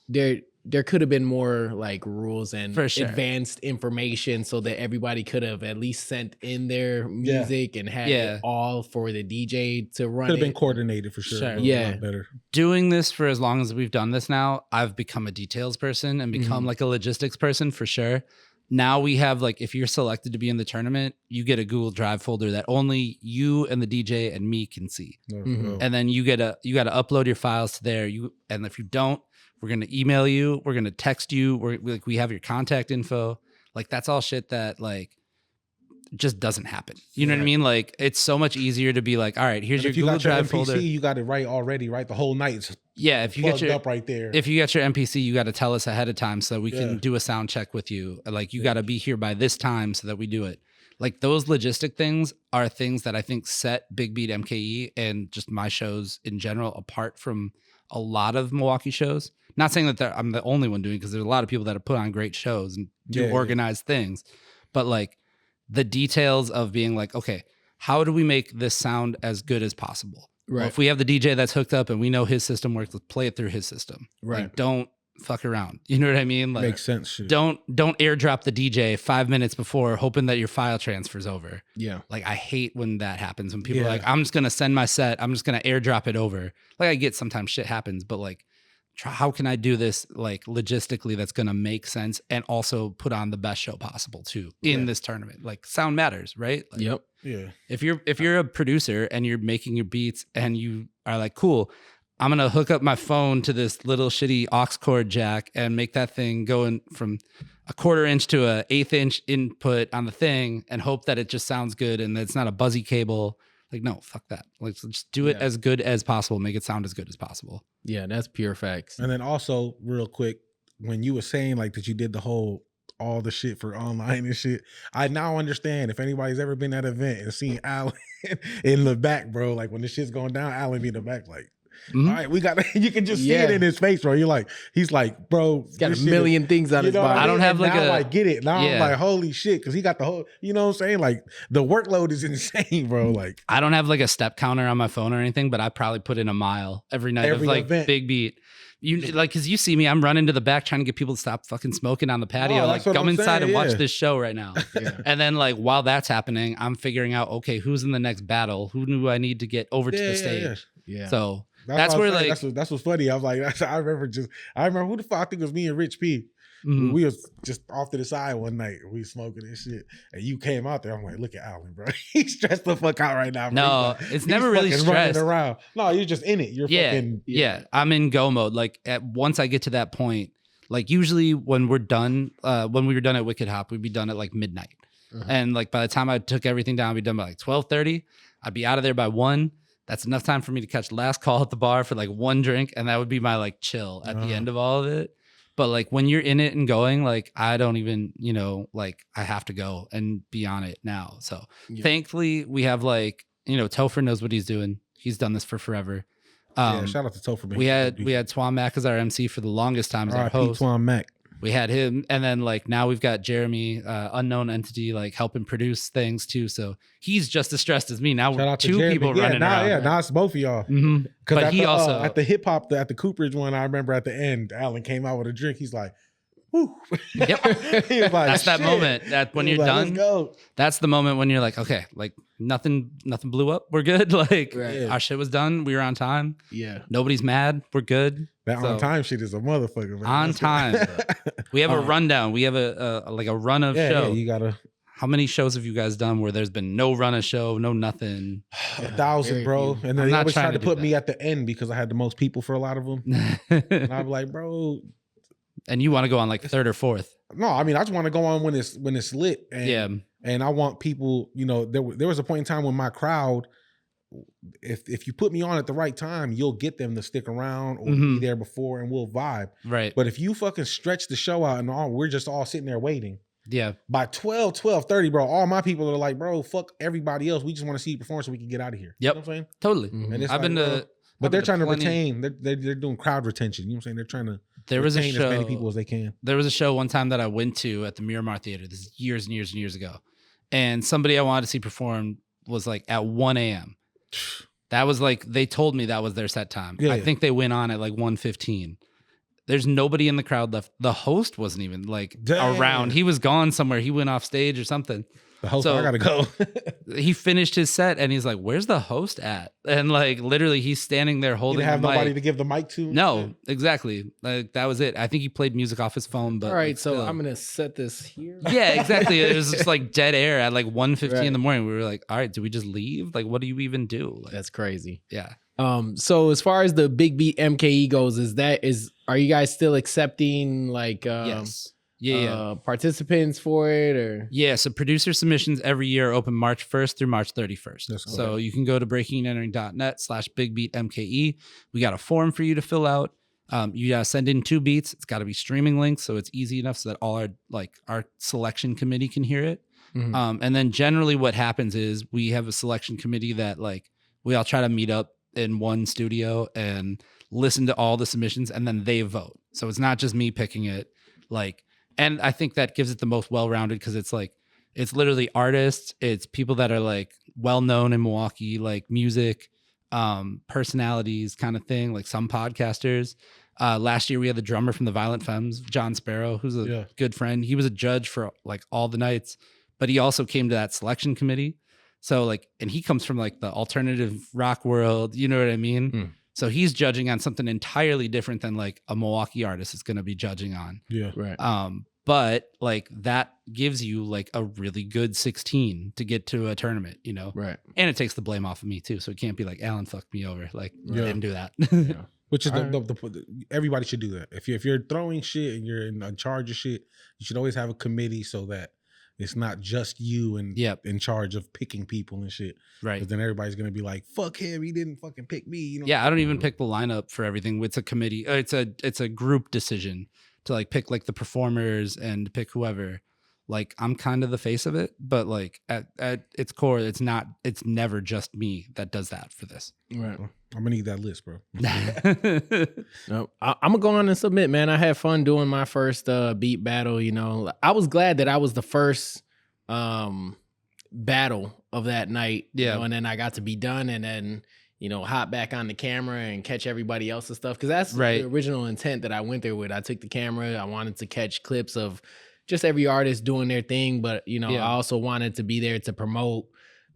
there could have been more like rules and advanced information so that everybody could have at least sent in their music and had it all for the DJ to run. Could have been coordinated for sure. Yeah. A lot better. Doing this for as long as we've done this now, I've become a details person and become like a logistics person for sure. Now we have like, if you're selected to be in the tournament, you get a Google Drive folder that only you and the DJ and me can see. And then you got to upload your files to there. And if you don't, we're going to email you. We're going to text you. We have your contact info. Like that's all shit that like just doesn't happen. You know what I mean? Like it's so much easier to be like, all right, here's your Google Drive folder. You got it right already, right? The whole night. If you get your up right there. If you get your MPC, you got to tell us ahead of time so that we can do a sound check with you. Like you got to be here by this time so that we do it. Like those logistic things are things that I think set Big Beat MKE and just my shows in general apart from a lot of Milwaukee shows. Not saying that I'm the only one doing because there's a lot of people that have put on great shows and do organized things, but like the details of being like, okay, how do we make this sound as good as possible? Right. Well, if we have the DJ that's hooked up and we know his system works, let's play it through his system. Right. Like, don't fuck around. You know what I mean? Like, makes sense. Shit. Don't airdrop the DJ 5 minutes before hoping that your file transfers over. Yeah. Like I hate when that happens, when people are like, I'm just going to send my set. I'm just going to airdrop it over. Like I get sometimes shit happens, but like, how can I do this like logistically that's going to make sense and also put on the best show possible too in this tournament? Like sound matters, right? Like, yep. Yeah. If you're a producer and you're making your beats and you are like, cool, I'm going to hook up my phone to this little shitty aux cord jack and make that thing go in from a 1/4 inch to a 1/8 inch input on the thing and hope that it just sounds good and that it's not a buzzy cable. Like, no, fuck that. Like, just do it as good as possible. Make it sound as good as possible. Yeah, that's pure facts. And then also, real quick, when you were saying like that you did all the shit for online and shit, I now understand if anybody's ever been at an event and seen Alan in the back, bro, like when the shit's going down, Alan be in the back like, all right, we got you can just see it in his face, bro. He's like, bro, he's got a million things on his body. I don't have like now I get it. Now I'm like, holy shit, because he got the whole, you know what I'm saying? Like the workload is insane, bro. Like I don't have like a step counter on my phone or anything, but I probably put in a mile every night of like event. Big beat. You like, cause you see me, I'm running to the back trying to get people to stop fucking smoking on the patio. Like, come inside and watch this show right now. And then like while that's happening, I'm figuring out, okay, who's in the next battle? Who do I need to get over to the stage? Yeah. So that's where like that's what's funny. I was like, I remember who the fuck, I think it was me and Rich P. Mm-hmm. We was just off to the side one night. We smoking and shit, and you came out there. I'm like, look at Alan, bro. He's stressed the fuck out right now. Bro. No, it's never really stressed. Around. No, you're just in it. You're fucking. Yeah, I'm in go mode. Like once I get to that point, like usually when we're done, when we were done at Wicked Hop, we'd be done at like midnight, and like by the time I took everything down, we'd be done by like 12:30. I'd be out of there by 1. That's enough time for me to catch the last call at the bar for like 1 drink, and that would be my like chill at the end of all of it. But like when you're in it and going, like I don't even, like I have to go and be on it now. So thankfully we have like, Topher knows what he's doing. He's done this for forever. Shout out to Topher. We had Twan Mack as our MC for the longest time as our host. Twan Mack. We had him, and then like now we've got Jeremy, unknown entity, like helping produce things too. So he's just as stressed as me. Now we're 2 people running around. Yeah, now it's both of y'all. Mm-hmm. But he also at the hip hop at the Cooperage one, I remember at the end, Alan came out with a drink. He's like, whoo. Yep. He was like, that's that moment that when you're like, done. Let's go. That's the moment when you're like, okay, like nothing blew up. We're good. Like our shit was done. We were on time. Yeah. Nobody's mad. We're good. That on time shit is a motherfucker, man. On time. We have a rundown. We have a run of show. Yeah, you gotta. How many shows have you guys done where there's been no run of show, no nothing? 1,000, bro. And then they always tried to put me at the end because I had the most people for a lot of them. And I'm like, bro. And you want to go on like 3rd or 4th? No, I mean I just want to go on when it's lit. And, and I want people. There was a point in time when my crowd. If you put me on at the right time, you'll get them to stick around or be there before and we'll vibe. Right. But if you fucking stretch the show out and we're just all sitting there waiting. Yeah. By 12:30, bro, all my people are like, bro, fuck everybody else. We just want to see you perform so we can get out of here. Yep. You know what I'm saying? Totally. Mm-hmm. And I've been to but they're trying to retain. They're doing crowd retention. You know what I'm saying? They're trying to retain as many people as they can. There was a show one time that I went to at the Miramar Theater. This is years and years and years ago. And somebody I wanted to see perform was like at 1 a.m. That was like, they told me that was their set time. I think they went on at like 1:15. There's nobody in the crowd left. The host wasn't even like around. He was gone somewhere. He went off stage or something. The host, I gotta go. He finished his set and he's like, "Where's the host at?" And like literally, he's standing there holding. You didn't have the nobody mic. to give the mic to. No, exactly. Like that was it. I think he played music off his phone. But all right, so I'm gonna set this here. Yeah, exactly. It was just like dead air at like 1:15 in the morning. We were like, "All right, do we just leave? Like, what do you even do?" Like, that's crazy. Yeah. So as far as the Big Beat MKE goes, are you guys still accepting like yes. Participants for it or? Yeah, so producer submissions every year open March 1st through March 31st. So you can go to breakingandentering.net/BigBeatMKE. We got a form for you to fill out. You gotta send in 2 beats. It's gotta be streaming links, so it's easy enough so that all our selection committee can hear it. Mm-hmm. And then generally what happens is we have a selection committee that like we all try to meet up in one studio and listen to all the submissions and then they vote. So it's not just me picking it. And I think that gives it the most well-rounded because it's like, it's literally artists. It's people that are like well-known in Milwaukee, like music, personalities kind of thing, like some podcasters. Last year we had the drummer from the Violent Femmes, John Sparrow, who's a good friend. He was a judge for like all the nights, but he also came to that selection committee. So like, and he comes from like the alternative rock world, you know what I mean? Mm. So he's judging on something entirely different than like a Milwaukee artist is going to be judging on. Yeah. Right. But like that gives you like a really good 16 to get to a tournament, you know? Right. And it takes the blame off of me too. So it can't be like Alan fucked me over. Like I didn't do that. Yeah. Which is everybody should do that. If you're throwing shit and you're in charge of shit, you should always have a committee so that it's not just you and Yep. in charge of picking people and shit. Right. Because then everybody's gonna be like, "Fuck him, he didn't fucking pick me." You know? Yeah, I don't even pick the lineup for everything. It's a committee. It's a group decision to like pick like the performers and pick whoever. Like I'm kind of the face of it, but like at its core, it's never just me that does that for this. Right. I'm gonna need that list, bro. No, I'm gonna go on and submit, man. I had fun doing my first beat battle. You know, I was glad that I was the first battle of that night. Yeah. You know, and then I got to be done, and then hop back on the camera and catch everybody else's stuff, because that's Right. the original intent that I went there with. I took the camera. I wanted to catch clips of just every artist doing their thing, but I also wanted to be there to promote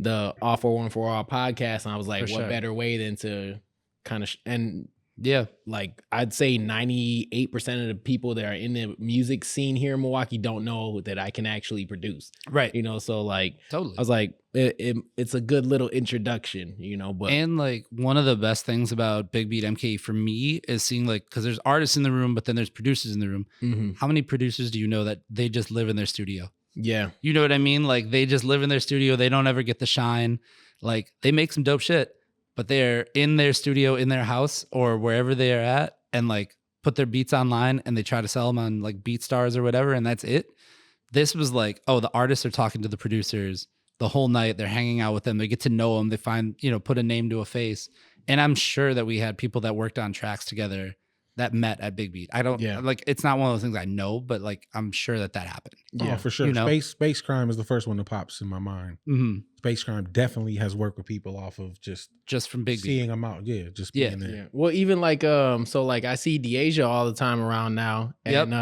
the All for One for All podcast, and I was like, For what sure. better way than to kind of and Yeah. like I'd say 98% of the people that are in the music scene here in Milwaukee don't know that I can actually produce. Right. So like Totally. I was like, it's a good little introduction, but And like one of the best things about Big Beat MK for me is seeing like, because there's artists in the room, but then there's producers in the room. Mhm. How many producers do you know that they just live in their studio? Yeah. You know what I mean? Like they just live in their studio. They don't ever get the shine. Like they make some dope shit, but they're in their studio, in their house or wherever they are at, and like put their beats online and they try to sell them on like BeatStars or whatever. And that's it. This was like, oh, the artists are talking to the producers the whole night. They're hanging out with them. They get to know them. They find, put a name to a face. And I'm sure that we had people that worked on tracks together that met at Big Beat. I don't like, it's not one of those things I know, but like, I'm sure that happened. Oh, for sure. Space Crime is the first one that pops in my mind. Mm-hmm. Space Crime definitely has worked with people off of just from Big Beat. seeing them out. Yeah, just being there. Yeah. Well, even like so like I see Deasia all the time around now, and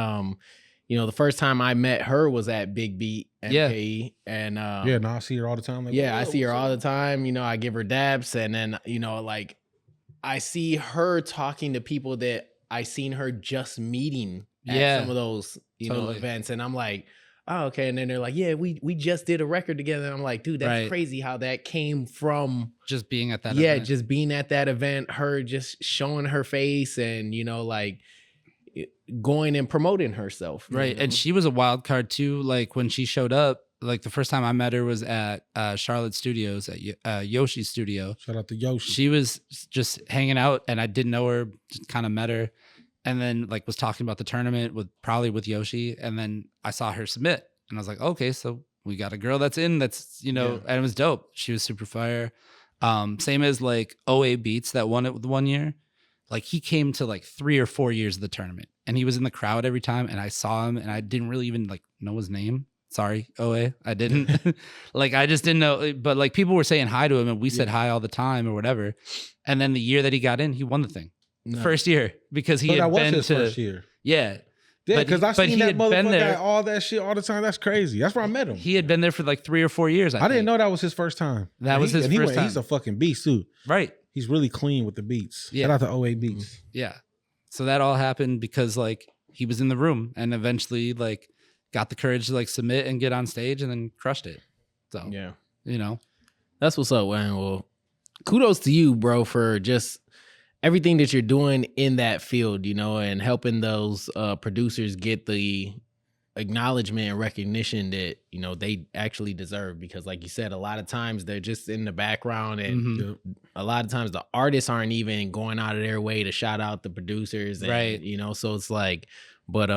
the first time I met her was at Big Beat MKE, and I see her all the time. Like, I see her all the time. I give her dabs, and then like I see her talking to people that I seen her just meeting at some of those events, and I'm like, oh, okay. And then they're like, yeah, we just did a record together. And I'm like, dude, that's crazy how that came from just being at that event. Just being at that event, her just showing her face and like going and promoting herself. Right. And she was a wild card too. Like when she showed up, like the first time I met her was at Charlotte Studios, at Yoshi's studio. Shout out to Yoshi. She was just hanging out and I didn't know her, just kind of met her. And then like was talking about the tournament probably with Yoshi. And then I saw her submit and I was like, okay, so we got a girl that's in, that's, and it was dope. She was super fire. Same as like OA Beats that won it 1 year. Like he came to like 3 or 4 years of the tournament and he was in the crowd every time. And I saw him and I didn't really even like know his name. Sorry, OA. I didn't like, I just didn't know, but like people were saying hi to him and we said hi all the time or whatever. And then the year that he got in, he won the thing. First year, because he had been to first year. Yeah, because I seen that been motherfucker there. at all that shit all the time. That's crazy. That's where I met him. He had been there for like 3 or 4 years. I didn't know that was his first time. That was his first time. He's a fucking beast too. Right. He's really clean with the beats. Yeah. Shout out to OA Beats. Yeah. So that all happened because like he was in the room and eventually like got the courage to like submit and get on stage and then crushed it. So that's what's up, man. Well, kudos to you, bro, for just everything that you're doing in that field, and helping those producers get the acknowledgement and recognition that, they actually deserve. Because like you said, a lot of times they're just in the background and a lot of times the artists aren't even going out of their way to shout out the producers. And, right. So it's like, but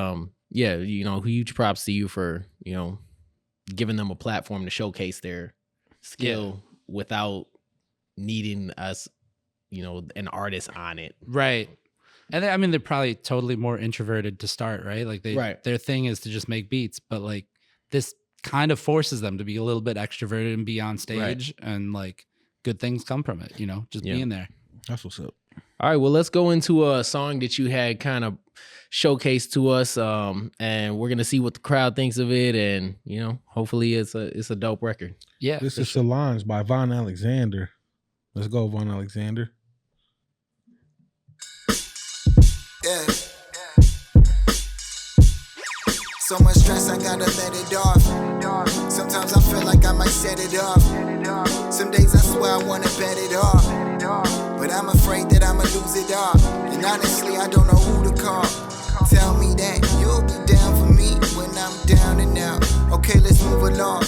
huge props to you for, giving them a platform to showcase their skill without needing us, an artist on it. Right. And I mean, they're probably totally more introverted to start, right? Like their thing is to just make beats, but like this kind of forces them to be a little bit extroverted and be on stage and like good things come from it, just being there. That's what's up. All right, well, let's go into a song that you had kind of showcased to us, and we're gonna see what the crowd thinks of it, and hopefully it's a dope record. Yeah, this is Solange by Von Alexander. Let's go, Von Alexander. Yeah. So much stress, I gotta let it off. Sometimes I feel like I might set it off. Some days I swear I wanna bet it off. But I'm afraid that I'ma lose it all. And honestly, I don't know who to call. Tell me that you'll be down for me when I'm down and out. Okay, let's move along.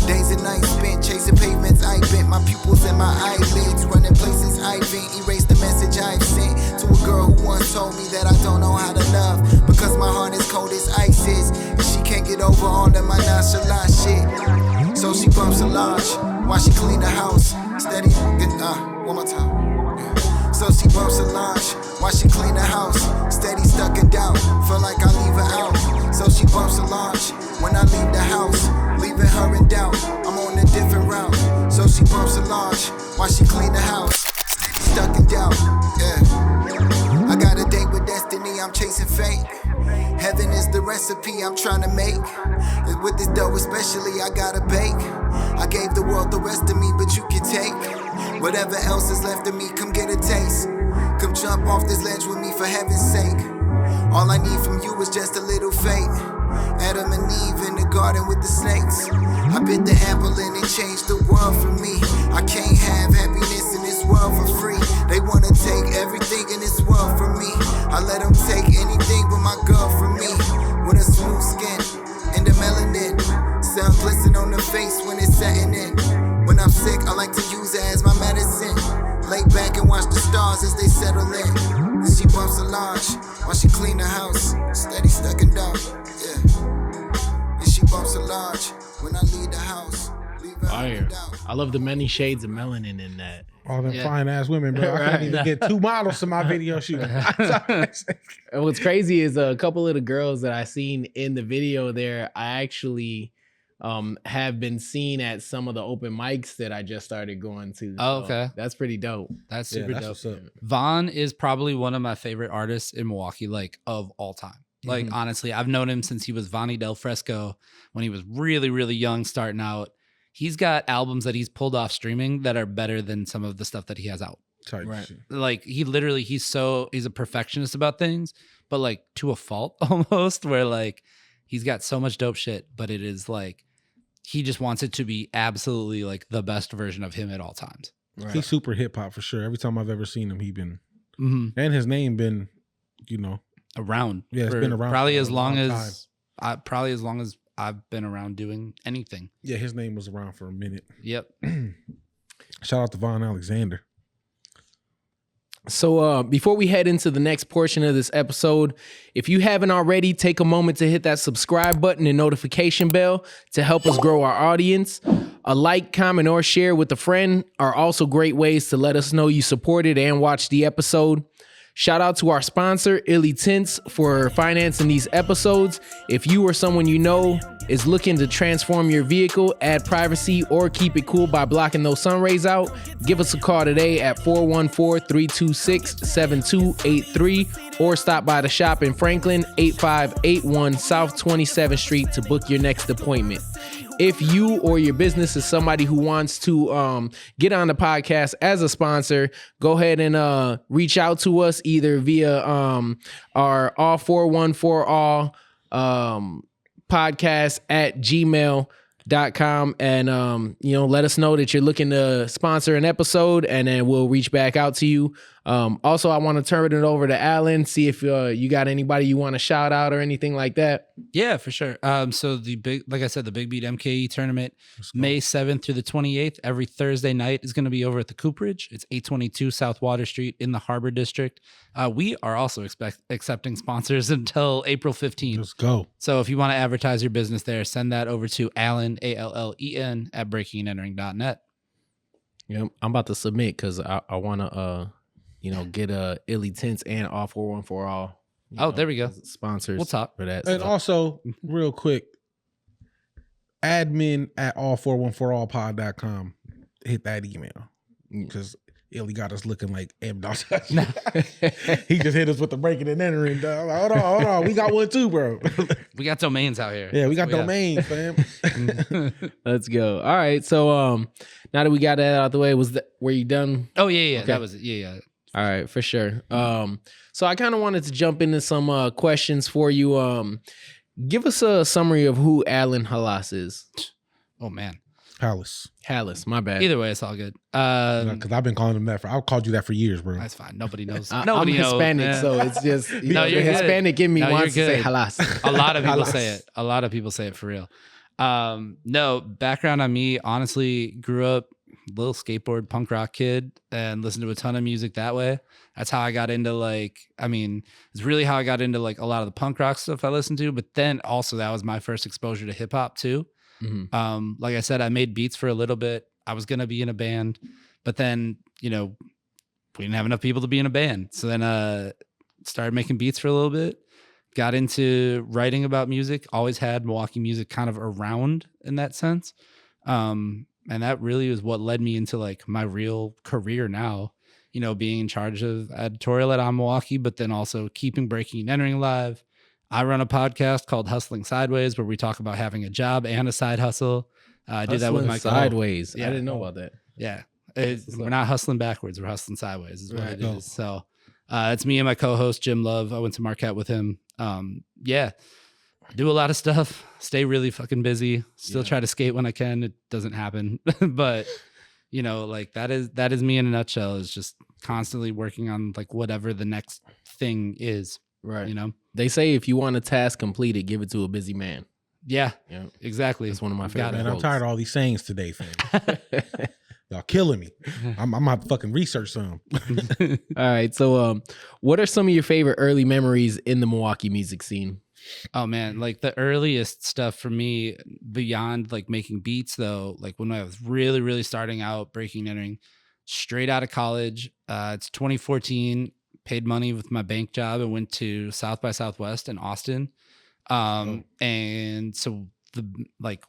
Days and nights spent chasing pavements I bent, my pupils and my eyelids running places I been. Erase the message I've sent to a girl who once told me that I don't know how to love because my heart is cold as ice is. She can't get over all of my nonchalant shit, so she bumps Solange while she clean the house. Steady, one more time. So she bumps Solange while she clean the house. Steady stuck in doubt, feel like I leave her out. So she bumps Solange when I leave the house, leaving her in doubt. I'm on a different route. So she bumps Solange while she clean the house. Steady stuck in doubt, yeah. I got a date with destiny, I'm chasing fate. Heaven is the recipe I'm trying to make. And with this dough especially, I gotta bake. I gave the world the rest of me, but you can take whatever else is left of me, come get a taste. Come jump off this ledge with me for heaven's sake. All I need from you is just a little faith. Adam and Eve in the garden with the snakes. I bit the apple and it changed the world for me. I can't have happiness in this world for free. They wanna take everything in this world from me. I let them take anything but my girl from me. With a smooth skin and the melanin, sun glisten on the face when it's setting in. When I'm sick, I like to use it as my medicine. Lay back and watch the stars as they settle in. And she bumps Solange while she clean the house. Steady stuck in doubt, yeah. And she bumps Solange when I leave the house. Leave her in doubt. I love the many shades of melanin in that. All them fine ass women, bro. I can't even get 2 models to my video shoot. And what's crazy is a couple of the girls that I seen in the video there, I actually have been seen at some of the open mics that I just started going to. Oh, So okay. that's pretty dope. That's super dope. what's up. Vaughn is probably one of my favorite artists in Milwaukee, like of all time. Like honestly, I've known him since he was Vonnie Del Fresco when he was really, really young, starting out. He's got albums that he's pulled off streaming that are better than some of the stuff that he has out. Type Right. shit. Like he's a perfectionist about things, but like to a fault almost, where like he's got so much dope shit, but it is like he just wants it to be absolutely like the best version of him at all times. Right. He's super hip hop for sure. Every time I've ever seen him, he been Mm-hmm. and his name been, you know, Around. Yeah, it's for been around probably for as a long long as I've been around doing anything. yeah, his name was around for a minute. Yep. Shout out to Von Alexander. So before we head into the next portion of this episode, if you haven't already, take a moment to hit that subscribe button and notification bell to help us grow our audience. A like, comment, or share with a friend are also great ways to let us know you supported and watched the episode. Shout out to our sponsor, Illy Tints, for financing these episodes. If you or someone you know is looking to transform your vehicle, add privacy, or keep it cool by blocking those sun rays out, give us a call today at 414-326-7283 or stop by the shop in Franklin, 8581 South 27th Street to book your next appointment. If you or your business is somebody who wants to get on the podcast as a sponsor, go ahead and reach out to us either via our all 414 all podcast at gmail.com and let us know that you're looking to sponsor an episode, and then we'll reach back out to you. Also, I want to turn it over to Alan, see if you got anybody you want to shout out or anything like that. Yeah, for sure. So the Big Beat MKE tournament, May 7th through the 28th, every Thursday night is going to be over at the Cooperage. It's 822 South Water Street in the Harbor District. We are also accepting sponsors until April 15th. Let's go. So if you want to advertise your business there, send that over to Allen, ALLEN, at breakingandentering.net. Yeah, I'm about to submit because I want to get Illy Tints and all 414 all. There we go. Sponsors. We'll talk for that. And also, real quick, admin at all414allpod.com. Hit that email because Illy got us looking like M. He just hit us with the breaking and entering. Hold on. We got one too, bro. We got domains out here. Yeah, we got domains, fam. Let's go. All right. So now that we got that out of the way, were you done? Oh, yeah. Okay. That was it. Yeah. All right, for sure. So I kind of wanted to jump into some questions for you. Give us a summary of who Alan Halas is. Oh, man. Halas. My bad. Either way, it's all good. Because I've been calling him that. I've called you that for years, bro. That's fine. Nobody knows. I'm Nobody knows. Hispanic, man. so it's just No, you're good. Hispanic in me No, wants to you're say good. halas. A lot of people Halas. say it. A lot of people say it for real. No, background on me, honestly, grew up little skateboard punk rock kid and listened to a ton of music that way. That's how I got into it's really how I got into like a lot of the punk rock stuff I listened to, but then also that was my first exposure to hip hop too. Mhm. Like I said, I made beats for a little bit. I was going to be in a band, but then, we didn't have enough people to be in a band. So then started making beats for a little bit, got into writing about music, always had Milwaukee music kind of around in that sense. And that really was what led me into like my real career now, being in charge of editorial at Milwaukee, but then also keeping breaking and entering alive. I run a podcast called Hustling Sideways, where we talk about having a job and a side hustle. I do that with my sideways. Yeah. I didn't know about that. Yeah. We're not hustling backwards. We're hustling sideways is what Right. it is. So it's me and my co-host, Jim Love. I went to Marquette with him. Yeah. Do a lot of stuff. Stay really fucking busy. Still try to skate when I can. It doesn't happen. But, like that is me in a nutshell, is just constantly working on like whatever the next thing is. Right. They say if you want a task completed, give it to a busy man. Yeah, Yeah. Exactly. That's one of my Got favorite it. Man, I'm tired of all these sayings today, fam. Y'all killing me. I'm gonna have to fucking research some. All right. So, what are some of your favorite early memories in the Milwaukee music scene? Oh man, like the earliest stuff for me beyond like making beats though, like when I was really, really starting out, breaking and entering, straight out of college. It's 2014, paid money with my bank job and went to South by Southwest in Austin. And so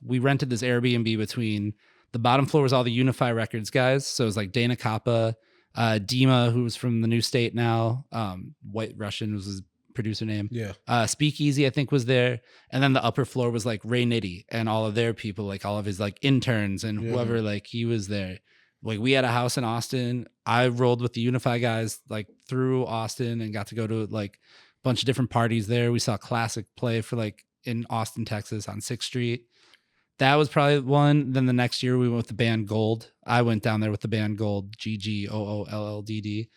we rented this Airbnb between the bottom floor was all the Unify Records guys. So it was like Dana Kappa, Dima, who was from the New State now. White Russian was his producer name. Yeah. Speakeasy, I think, was there. And then the upper floor was like Ray Nitty and all of their people, like all of his like interns and whoever, like he was there. Like we had a house in Austin. I rolled with the Unify guys like through Austin and got to go to like a bunch of different parties there. We saw Classic play for like in Austin, Texas on 6th Street. That was probably one. Then the next year we went with the band Gold. I went down there with the band Gold, GGOOLLDD.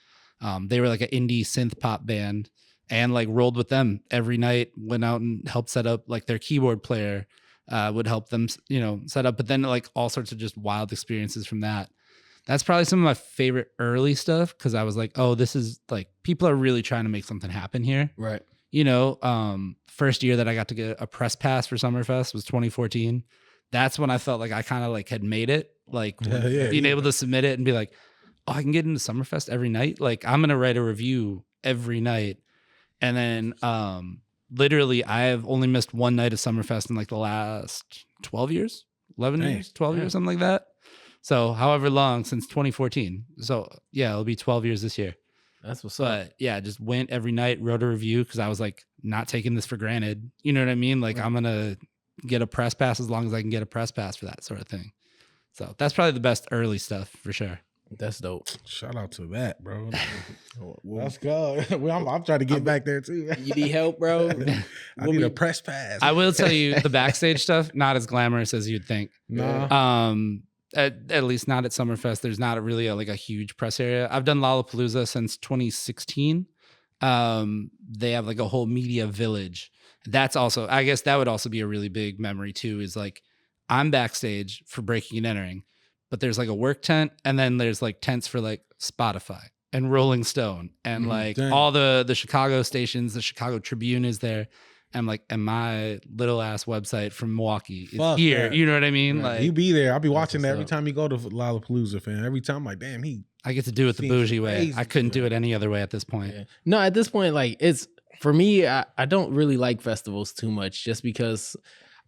They were like an indie synth pop band and like rolled with them every night, went out and helped set up like their keyboard player would help them, set up, but then like all sorts of just wild experiences from that. That's probably some of my favorite early stuff. Cause I was like, oh, this is like, people are really trying to make something happen here. Right. First year that I got to get a press pass for Summerfest was 2014. That's when I felt like I kind of like had made it, like being able to submit it and be like, oh, I can get into Summerfest every night. Like I'm going to write a review every night. And then literally I have only missed one night of Summerfest in like the last 12 years, 11 years, 12 years, something like that. So however long since 2014. So yeah, it'll be 12 years this year. That's what's up. But yeah, just went every night, wrote a review because I was like not taking this for granted. You know what I mean? Like I'm going to get a press pass as long as I can get a press pass for that sort of thing. So that's probably the best early stuff for sure. That's dope. Shout out to that, bro. Let's go. I'm trying to get back there too. You need help, bro? I need a press pass. I will tell you the backstage stuff, not as glamorous as you'd think. Nah. At least not at Summerfest. There's not really a huge press area. I've done Lollapalooza since 2016. They have like a whole media village. That's also, I guess that would also be a really big memory too, is like I'm backstage for breaking and entering, but there's like a work tent and then there's like tents for like Spotify and Rolling Stone and all the Chicago stations. The Chicago Tribune is there. I'm like, and my little ass website from Milwaukee is here. That. You know what I mean? Right. Like You be there. I'll be watching that every time you go to Lollapalooza, fam. Every time I'm like, damn, I get to do it the bougie way. crazy, I couldn't do it any other way at this point. Yeah. No, at this point, like it's for me, I don't really like festivals too much just because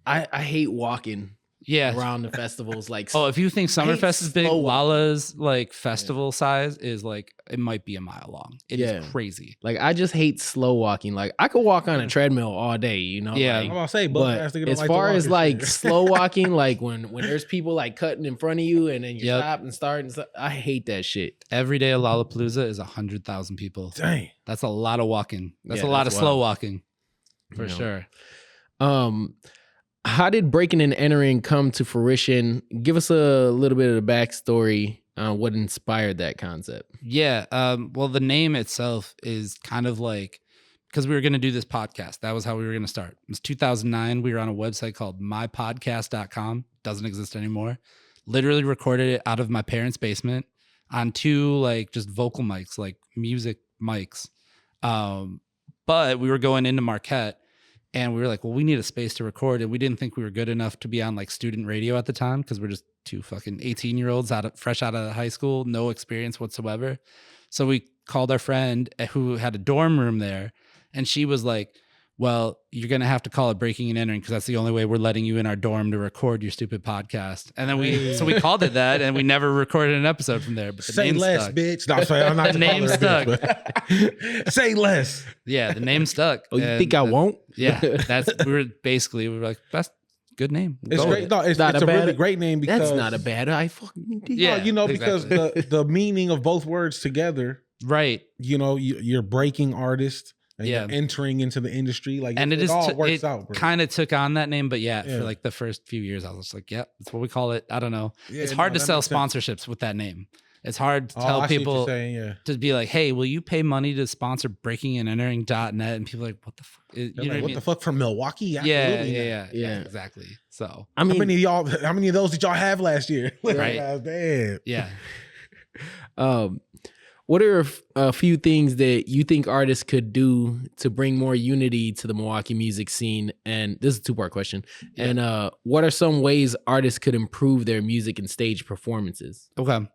I hate walking around the festivals. Like, oh, if you think Summerfest is big, slow Lala's like festival size is like, it might be a mile long. It is crazy. Like, I just hate slow walking. Like, I could walk on a treadmill all day, you know? Yeah. Like, I'm gonna say, but as far as like shit. slow walking, like when there's people like cutting in front of you and then you stop and start and stuff, I hate that shit. Every day of Lollapalooza is 100,000 people. Dang. That's a lot of walking. That's Yeah, a lot of that's slow wild. walking for You know. sure. How did breaking and entering come to fruition? Give us a little bit of the backstory on what inspired that concept. Yeah. Well, the name itself is kind of like, because we were going to do this podcast. That was how we were going to start. It was 2009. We were on a website called mypodcast.com. Doesn't exist anymore. Literally recorded it out of my parents' basement on 2 like just vocal mics, like music mics. But we were going into Marquette and we were like, well, we need a space to record. And we didn't think we were good enough to be on like student radio at the time because we're just 2 fucking 18-year-olds fresh out of high school, no experience whatsoever. So we called our friend who had a dorm room there. And she was like, well, you're going to have to call it breaking and entering because that's the only way we're letting you in our dorm to record your stupid podcast. And then we called it that and we never recorded an episode from there. But the Say name less, stuck. bitch. No, I'm sorry, I'm not The name stuck. Say less. Yeah, the name stuck. Oh, you think I won't? Yeah, we were like, that's a good name. We'll It's go great. with it. No, it's Not a a bad- really great name because That's not a bad. I fucking did. Yeah, because exactly. the meaning of both words together, Right. you're breaking artist and Yeah. you're entering into the industry. Like And it all works out, bro. kind of took on that name, but yeah, Yeah. for like the first few years, I was just like, yeah, that's what we call it. I don't know. Yeah, It's hard no, to that sell makes sense. sponsorships with that name. It's hard to Oh, tell I see what people you're saying, yeah. to be like, hey, will you pay money to sponsor breakingandentering.net? And people are like, what the fuck? You They're know like, what what I mean? the fuck from Milwaukee? Yeah, Absolutely yeah, not. yeah, Yeah. exactly. So, I mean, How many of those did y'all have last year? Right. Damn. yeah. what are a few things that you think artists could do to bring more unity to the Milwaukee music scene? And this is a 2-part question. Yeah. And what are some ways artists could improve their music and stage performances? Okay.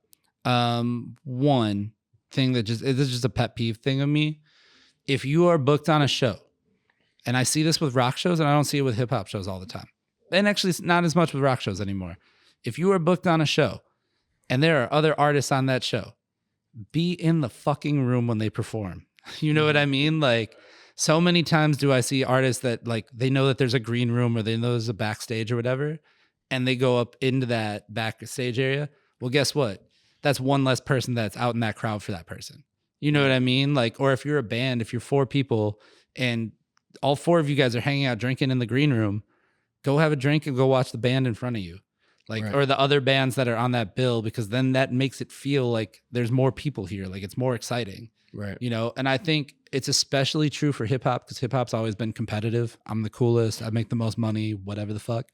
One thing that this is just a pet peeve thing of me. If you are booked on a show, and I see this with rock shows and I don't see it with hip hop shows all the time. And actually it's not as much with rock shows anymore. If you are booked on a show and there are other artists on that show, be in the fucking room when they perform. You know what I mean? Like so many times do I see artists that like, they know that there's a green room or they know there's a backstage or whatever, and they go up into that backstage area. Well, guess what? That's one less person that's out in that crowd for that person. You know what I mean? Like, or if you're a band, if you're 4 people and all 4 of you guys are hanging out drinking in the green room, go have a drink and go watch the band in front of you. Like, Right. or the other bands that are on that bill, because then that makes it feel like there's more people here. Like it's more exciting, Right. you know? And I think it's especially true for hip hop because hip hop's always been competitive. I'm the coolest. I make the most money, whatever the fuck.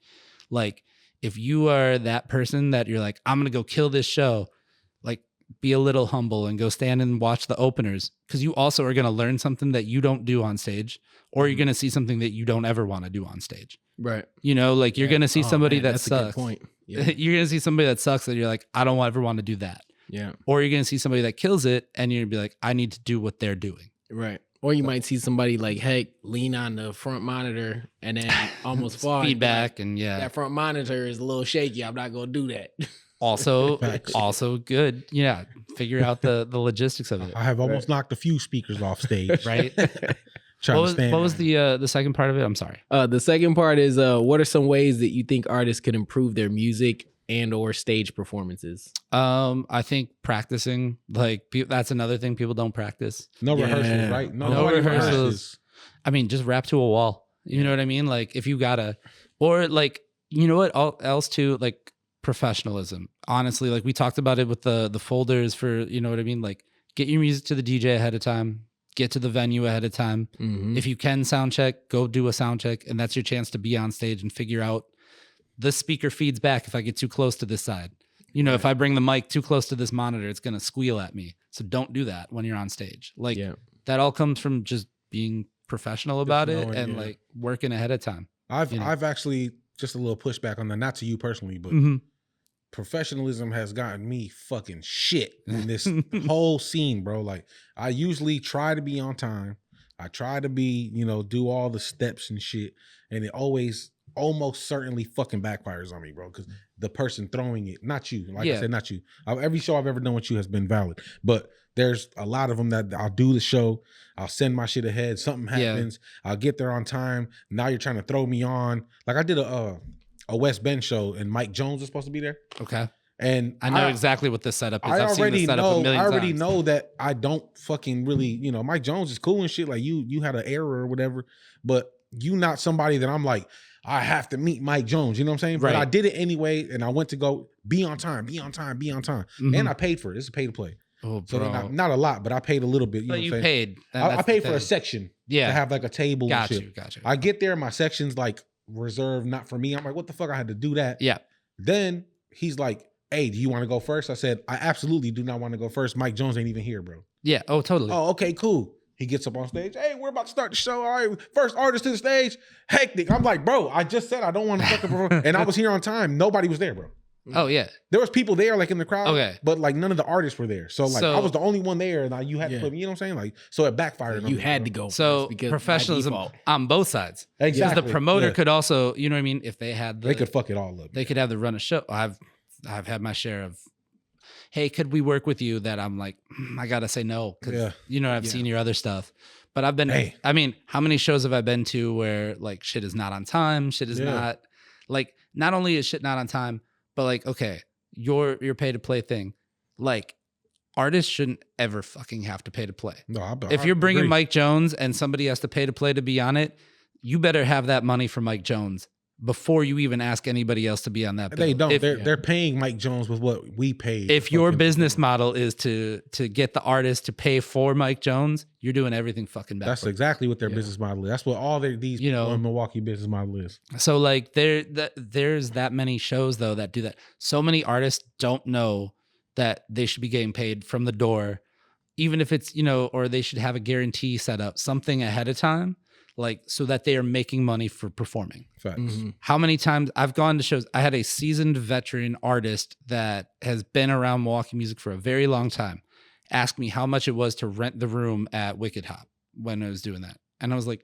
Like if you are that person that you're like, I'm going to go kill this show, like be a little humble and go stand and watch the openers because you also are going to learn something that you don't do on stage, or you're going to see something that you don't ever want to do on stage. Right. You know, like you're going to see somebody that that's a good sucks. point. Yeah. You're going to see somebody that sucks that you're like, I don't ever want to do that. Yeah. Or you're going to see somebody that kills it and you're going to be like, I need to do what they're doing. Right. Or you might see somebody like, hey, lean on the front monitor and then almost fall. Feedback and yeah. That front monitor is a little shaky. I'm not going to do that. Also, Facts. also good. Yeah. Figure out the logistics of it. I have almost knocked a few speakers off stage. Right. Trying What to stand was right. the second part of it? I'm sorry. The second part is what are some ways that you think artists could improve their music and or stage performances? I think practicing, like that's another thing people don't practice. No Yeah. rehearsals, right? No nobody rehearsals. I mean, just rap to a wall. You know what I mean? Like if you gotta, or like, you know what else too, like professionalism. Honestly, like we talked about it with the folders for, you know what I mean? Like get your music to the DJ ahead of time, get to the venue ahead of time. Mm-hmm. If you can sound check, go do a sound check. And that's your chance to be on stage and figure out the speaker feeds back if I get too close to this side. You know, if I bring the mic too close to this monitor, it's going to squeal at me. So don't do that when you're on stage. Like that all comes from just being professional about it knowing, and yeah. like working ahead of time. I've actually just a little pushback on that, not to you personally, but Mhm. professionalism has gotten me fucking shit in this whole scene, bro. Like I usually try to be on time. I try to be, do all the steps and shit. And it always almost certainly fucking backfires on me, bro. Because the person throwing it, not you. Like I said, not you. Every show I've ever done with you has been valid. But there's a lot of them that I'll do the show. I'll send my shit ahead. Something happens. I'll get there on time. Now you're trying to throw me on. Like I did a West Bend show and Mike Jones was supposed to be there. Okay. And I know exactly what this setup is. I I've seen already this setup know. a million I already times. know that I don't fucking really. Mike Jones is cool and shit. Like you had an error or whatever, but you not somebody that I'm like, I have to meet Mike Jones. You know what I'm saying? Right. But I did it anyway, and I went to go be on time, and I paid for it. It's a pay to play. Oh, So bro. then not a lot, but I paid a little bit. You know But what you I'm saying? paid. I paid for a section. Yeah. To have like a table. Got and you. shit. Got you. I get there, my section's like reserved, not for me. I'm like, what the fuck? I had to do that. Yeah. Then he's like, hey, do you want to go first? I said, I absolutely do not want to go first. Mike Jones ain't even here, bro. Yeah. Oh, totally. Oh, okay, cool. He gets up on stage. Hey, we're about to start the show. All right, first artist to the stage, Hektik. I'm like, bro, I just said I don't want to fucking perform. And I was here on time. Nobody was there, bro. Oh, yeah. There was people there, like in the crowd. Okay. But like none of the artists were there. So like I was the only one there, and like, you had to put me, you know what I'm saying? Like, so it backfired. on You me, had bro. to go So first because professionalism by default. on both sides. Exactly. Because the promoter Yeah. could also, you know what I mean? If they had the, They could fuck it all up. they could have the run of show. I've had my share of, hey, could we work with you? That I'm like, I gotta say no, because Yeah. you know I've seen your other stuff. But I've been, Hey. I mean, how many shows have I been to where like shit is not on time? Shit is not like, not only is shit not on time, but like, okay, your pay to play thing, like artists shouldn't ever fucking have to pay to play. No, If you're bringing Mike Jones and somebody has to pay to play to be on it, you better have that money for Mike Jones before you even ask anybody else to be on that bill. They don't. If, They're paying Mike Jones with what we paid. if your fucking- business model is to get the artist to pay for Mike Jones, you're doing everything fucking backwards. That's exactly what their business model is. That's what all these You know, people in Milwaukee business model is. So like there's that many shows though that do that. So many artists don't know that they should be getting paid from the door, even if it's, you know, or they should have a guarantee set up, something ahead of time, like so that they are making money for performing. Facts. How many times I've gone to shows, I had a seasoned veteran artist that has been around Milwaukee music for a very long time ask me how much it was to rent the room at Wicked Hop when I was doing that. And I was like,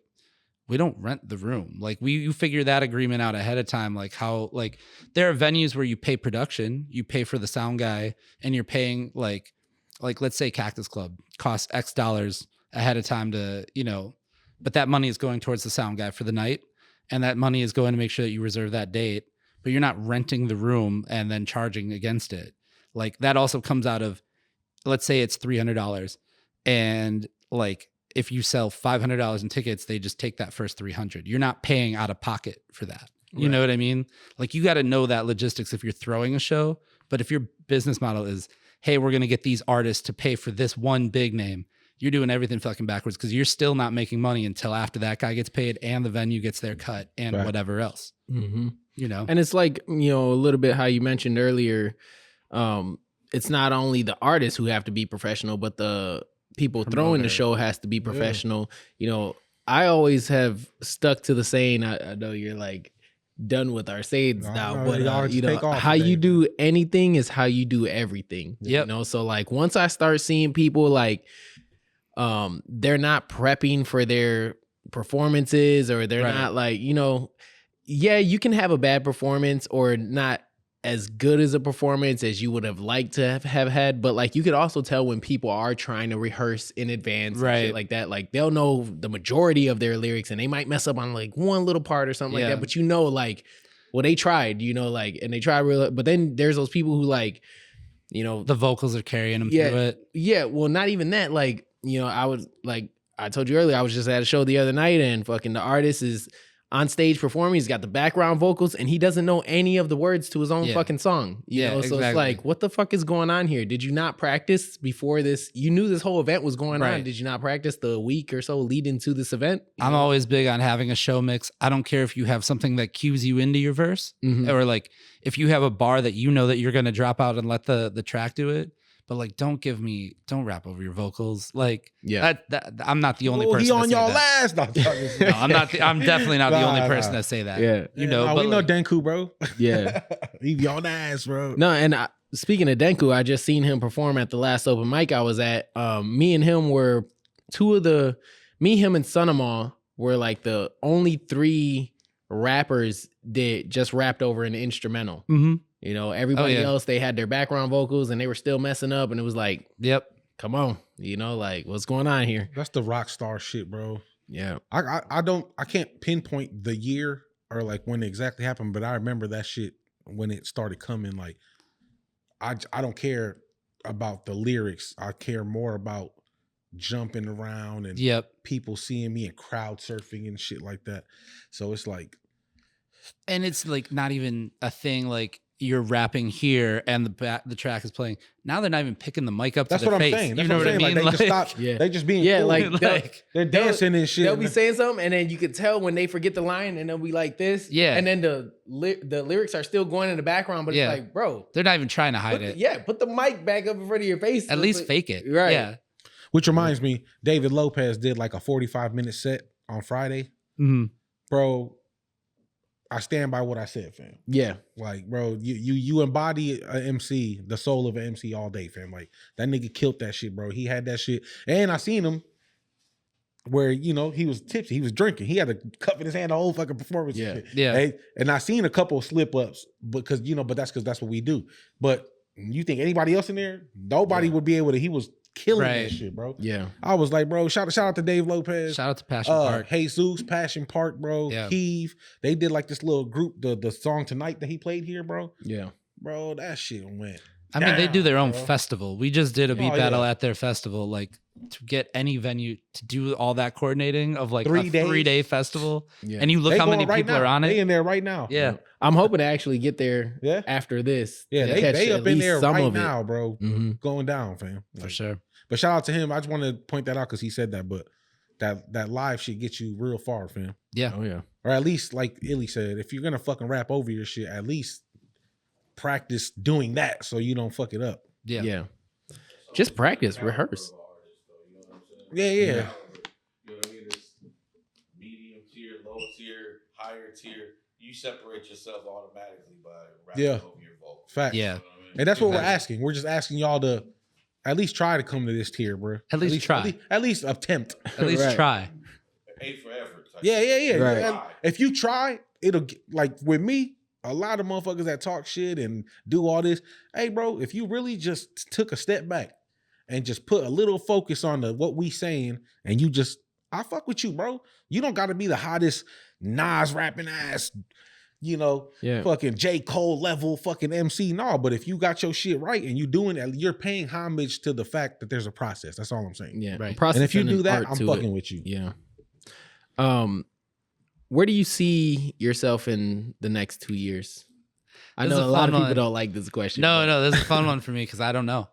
we don't rent the room. Like you figure that agreement out ahead of time. Like how, like there are venues where you pay production, you pay for the sound guy, and you're paying like let's say Cactus Club costs X dollars ahead of time to, you know, but that money is going towards the sound guy for the night. And that money is going to make sure that you reserve that date, but you're not renting the room and then charging against it. Like that also comes out of, let's say it's $300, and like if you sell $500 in tickets, they just take that first 300. You're not paying out of pocket for that. You know what I mean? Like you got to know that logistics if you're throwing a show. But if your business model is, hey, we're going to get these artists to pay for this one big name, you're doing everything fucking backwards because you're still not making money until after that guy gets paid and the venue gets their cut and whatever else. Mm-hmm. You know? And it's like, you know, a little bit how you mentioned earlier, it's not only the artists who have to be professional, but the people throwing the show has to be professional. You know, I always have stuck to the saying, I know you're like done with our sayings now, but you know, how you do anything is how you do everything. Yep. You know, so like once I start seeing people like, they're not prepping for their performances, or they're not like, you know, yeah, you can have a bad performance or not as good as a performance as you would have liked to have had, but like you could also tell when people are trying to rehearse in advance, and shit like that. Like they'll know the majority of their lyrics and they might mess up on like one little part or something like that, but you know, like, well, they tried, you know, like, and they tried real, but then there's those people who like, you know, the vocals are carrying them through it. Yeah, well, not even that. Like, you know, I was like, I told you earlier, I was just at a show the other night, and fucking the artist is on stage performing. He's got the background vocals, and he doesn't know any of the words to his own fucking song. You know, so it's like, what the fuck is going on here? Did you not practice before this? You knew this whole event was going on. Did you not practice the week or so leading to this event? I'm always big on having a show mix. I don't care if you have something that cues you into your verse, or like if you have a bar that you know that you're going to drop out and let the track do it. But like, don't rap over your vocals. Like, that I'm not the only person. He on to say y'all that. last. No, I'm not. I'm definitely not the only person to say that. Yeah, you know. Nah, but we know like, Denku, bro. Yeah, he be on the ass, bro. No, and speaking of Denku, I just seen him perform at the last open mic I was at. Me and him were him and Sunama were like the only 3 rappers that just rapped over an instrumental. You know, everybody else, they had their background vocals and they were still messing up, and it was like, come on, you know, like what's going on here? That's the rock star shit, bro. Yeah, I can't pinpoint the year or like when it exactly happened, but I remember that shit when it started coming. Like, I don't care about the lyrics. I care more about jumping around and people seeing me and crowd surfing and shit like that. So it's like, And it's like not even a thing like you're rapping here and the track is playing. Now they're not even picking the mic up That's to their what I'm face. saying. You That's know what I'm what I saying. mean? Like they just stop. Yeah. They just being Yeah, cool. like they're dancing and shit. They'll be saying something, and then you could tell when they forget the line, and they'll be like this. Yeah. And then the lyrics are still going in the background, but Yeah. it's like, bro, They're not even trying to hide it. put the mic back up in front of your face. At least fake it. Right. Yeah. Which reminds me, David Lopez did like a 45-minute set on Friday. Mm-hmm. Bro, I stand by what I said, fam. Yeah. Like, bro, you embody a MC, the soul of an MC all day, fam. Like, that nigga killed that shit, bro. He had that shit. And I seen him where, you know, he was tipsy. He was drinking. He had a cup in his hand the whole fucking performance. Yeah. And shit. Yeah. And I seen a couple of slip-ups because, you know, but that's because that's what we do. But you think anybody else in there? Nobody would be able to. He was killing that shit, bro. Yeah. I was like, bro, shout out to Dave Lopez. Shout out to Passion Park. Jesus, Passion Park, bro. Yeah. Heave. They did like this little group, the song Tonight that he played here, bro. Yeah. Bro, that shit went. I mean, they do their own bro. festival. We just did a beat Oh, battle yeah. at their festival. Like to get any venue to do all that coordinating of like 3 a days. 3-day festival. Yeah. And you look They how going many right people now. are on They it. in there right now. Yeah. I'm hoping to actually get there Yeah. after this. Yeah, to they catch up at in least there some right of it. now, bro. Mhm. Going down, fam. For Like, sure. But shout out to him. I just want to point that out because he said that. But that live shit gets you real far, fam. Yeah. Oh yeah. Or at least, like Illy said, if you're gonna fucking rap over your shit, at least practice doing that so you don't fuck it up. Yeah. Yeah. Just practice, rehearse. Yeah. You know what I mean? There's medium tier, low tier, higher tier. You separate yourself automatically by rapping Yeah. over your vocals. Facts. Yeah. You know what I mean? And that's what we're Exactly. asking. We're just asking y'all to at least try to come to this tier, bro. At least try. At least attempt. At least Right. try. Pay for effort. type Yeah. Right. And if you try, it'll like with me. A lot of motherfuckers that talk shit and do all this. Hey, bro, if you really just took a step back and just put a little focus on what we saying, and you just, I fuck with you, bro. You don't got to be the hottest Nas rapping ass, you know, Yeah. fucking J. Cole level fucking MC. No, but if you got your shit right and you doing it, you're paying homage to the fact that there's a process. That's all I'm saying. Yeah. Right. And if you do that, art I'm to fucking it. with you. Yeah. Where do you see yourself in the next 2 years? I This is know a a lot of fun people one. don't like this question. No, but- no, this is a fun one for me because I don't know.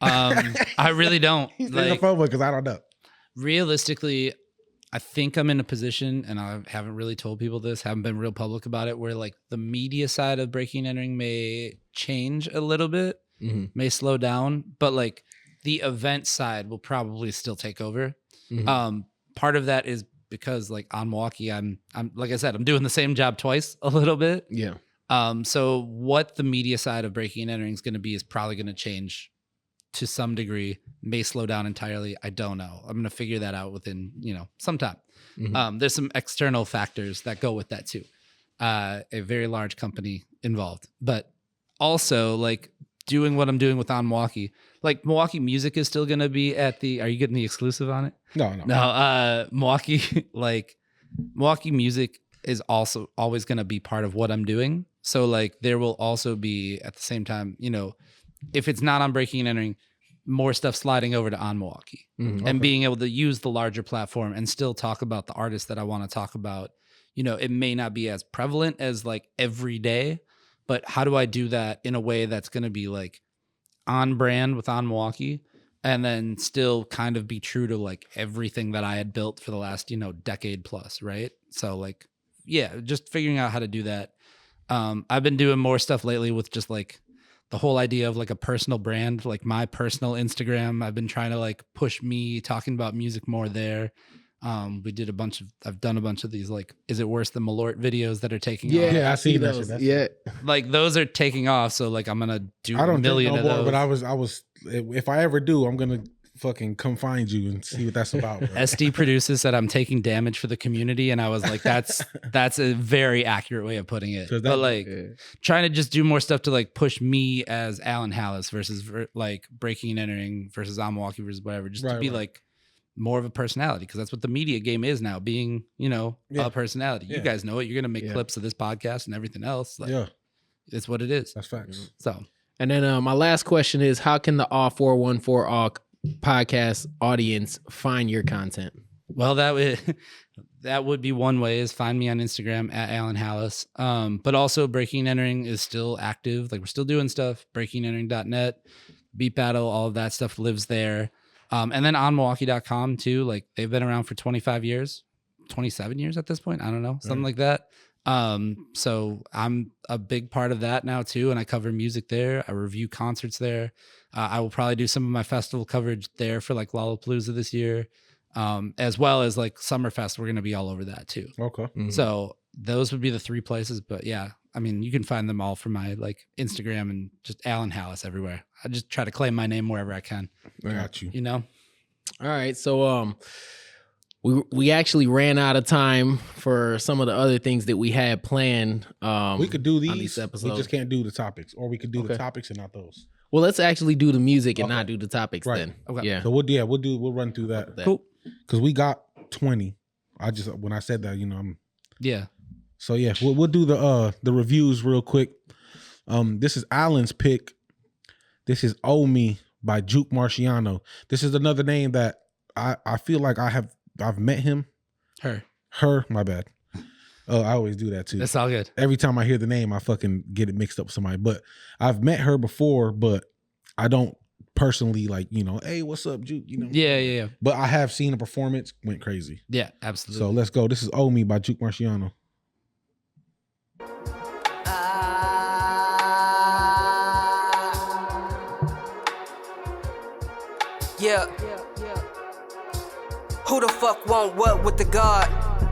I really don't. He's in the Like, phone because I don't know. realistically, I think I'm in a position, and I haven't really told people this, haven't been real public about it, where like the media side of breaking and entering may change a little bit, Mhm. may slow down, but like the event side will probably still take over. Mhm. Part of that is because like on Milwaukee, I'm like I said, I'm doing the same job twice a little bit. Yeah. So what the media side of breaking and entering is going to be is probably going to change to some degree, may slow down entirely. I don't know. I'm going to figure that out within, some time. Mhm. There's some external factors that go with that too. A very large company involved, but also like doing what I'm doing with On Milwaukee, like Milwaukee music is still going to be at are you getting the exclusive on it? No. No, Milwaukee, like Milwaukee music is also always going to be part of what I'm doing. So like there will also be at the same time, if it's not on breaking and entering, more stuff sliding over to On Milwaukee and being able to use the larger platform and still talk about the artists that I want to talk about. It may not be as prevalent as like every day, but how do I do that in a way that's going to be like on brand with On Milwaukee and then still kind of be true to like everything that I had built for the last, decade plus. Right. So like, yeah, just figuring out how to do that. I've been doing more stuff lately with just like the whole idea of like a personal brand, like my personal Instagram. I've been trying to like push me talking about music more there. I've done a bunch of these, like, is it worse than Malort videos that are taking off? Yeah, I see that those. shit. Yeah. Like those are taking off. So like, I'm going to do I a don't million drink no of more, those. but I was. If I ever do, I'm gonna fucking come find you and see what that's about. Bro. SD produces said I'm taking damage for the community, and I was like, that's a very accurate way of putting it. 'Cause that- But like trying to just do more stuff to like push me as Alan Halas versus like breaking and entering versus On Milwaukee versus whatever, just to Right, be right. like more of a personality, because that's what the media game is now, being Yeah. a personality. You Yeah. guys know it. You're gonna make Yeah. clips of this podcast and everything else. Like, Yeah, it's what it is. that's facts. So And then my last question is, how can the All 414 All podcast audience find your content? well, that would be one way, is find me on Instagram at Alan Halas. But also Breaking and Entering is still active. Like we're still doing stuff. BreakingandEntering.net, Beat Battle, all of that stuff lives there. And then on Milwaukee.com too. Like they've been around for 25 years, 27 years at this point. I don't know, something like that. So I'm a big part of that now too. And I cover music there. I review concerts there. I will probably do some of my festival coverage there for like Lollapalooza this year. As well as like Summerfest. We're going to be all over that too. Okay. Mm-hmm. So those would be the 3 places. But yeah, I mean, you can find them all from my like Instagram and just Alan Halas everywhere. I just try to claim my name wherever I can. I got you. You know? All right. So we actually ran out of time for some of the other things that we had planned. We could do on these episodes. We just can't do the topics, or we could do the topics and not those. Well, let's actually do the music and not do the topics then. Okay. Yeah. So we'll run through that. Cool. Because we got 20. When I said that, Yeah. So yeah, we'll do the reviews real quick. This is Alan's pick. This is "Oh Me" by Juke Marciano. This is another name that I feel like I've met him. Her, my bad. Oh, I always do that too. That's all good. Every time I hear the name, I fucking get it mixed up with somebody. But I've met her before, but I don't personally like, hey, what's up, Juke? Yeah. But I have seen a performance, went crazy. Yeah, absolutely. So let's go. This is "Oh Me" by Juke Marciano. Yeah. Who the fuck want what with the God?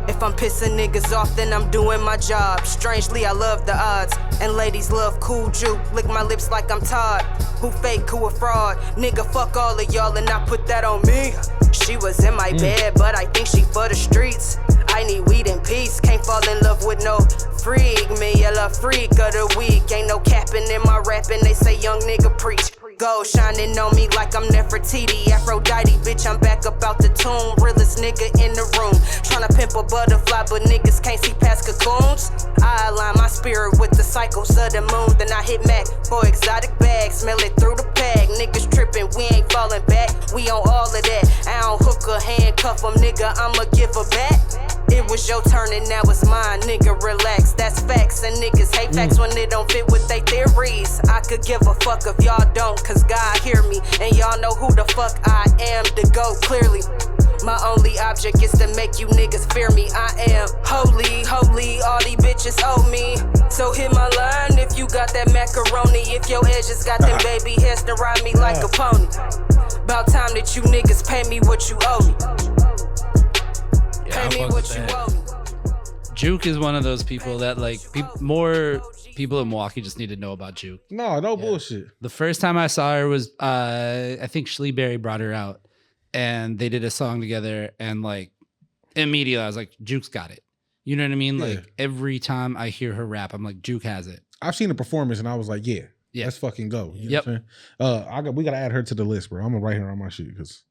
If I'm pissing niggas off, then I'm doing my job. Strangely, I love the odds. And ladies love cool Juke. Lick my lips like I'm Todd. Who fake, who a fraud? Nigga, fuck all of y'all and I put that on me. She was in my bed, but I think she for the streets. I need weed and peace. Can't fall in love with no freak. Me, a love freak of the week. Ain't no capping in my rapping. They say young nigga preach. Gold shining on me like I'm Nefertiti. Aphrodite, bitch, I'm back up out the tomb. Realest nigga in the room. Tryna pimp a butterfly, but niggas can't see past cocoons. I align my spirit with the cycles of the moon. Then I hit Mac for exotic bags. Smell it through the bag. Niggas tripping, we ain't falling back. We on all of that. I don't hook a handcuff them, nigga, I'ma give her back. It was your turn and now it's mine, nigga, relax. That's facts, and niggas hate facts when it don't fit with they theories. I could give a fuck if y'all don't, cause God hear me. And y'all know who the fuck I am, to go clearly. My only object is to make you niggas fear me. I am holy, holy, all these bitches owe me. So hit my line if you got that macaroni. If your edges got them baby hairs to ride me like a pony. About time that you niggas pay me what you owe me. Pay me what you owe me. Juke is one of those people that like more people in Milwaukee just need to know about Juke. No bullshit. The first time I saw her was I think Schleeberry brought her out and they did a song together, and like immediately I was like, Juke's got it. You know what I mean? Yeah. Like every time I hear her rap, I'm like, Juke has it. I've seen a performance and I was like, yeah. Let's fucking go. You know Yep. what I'm saying? We gotta add her to the list, bro. I'm gonna write her on my shit because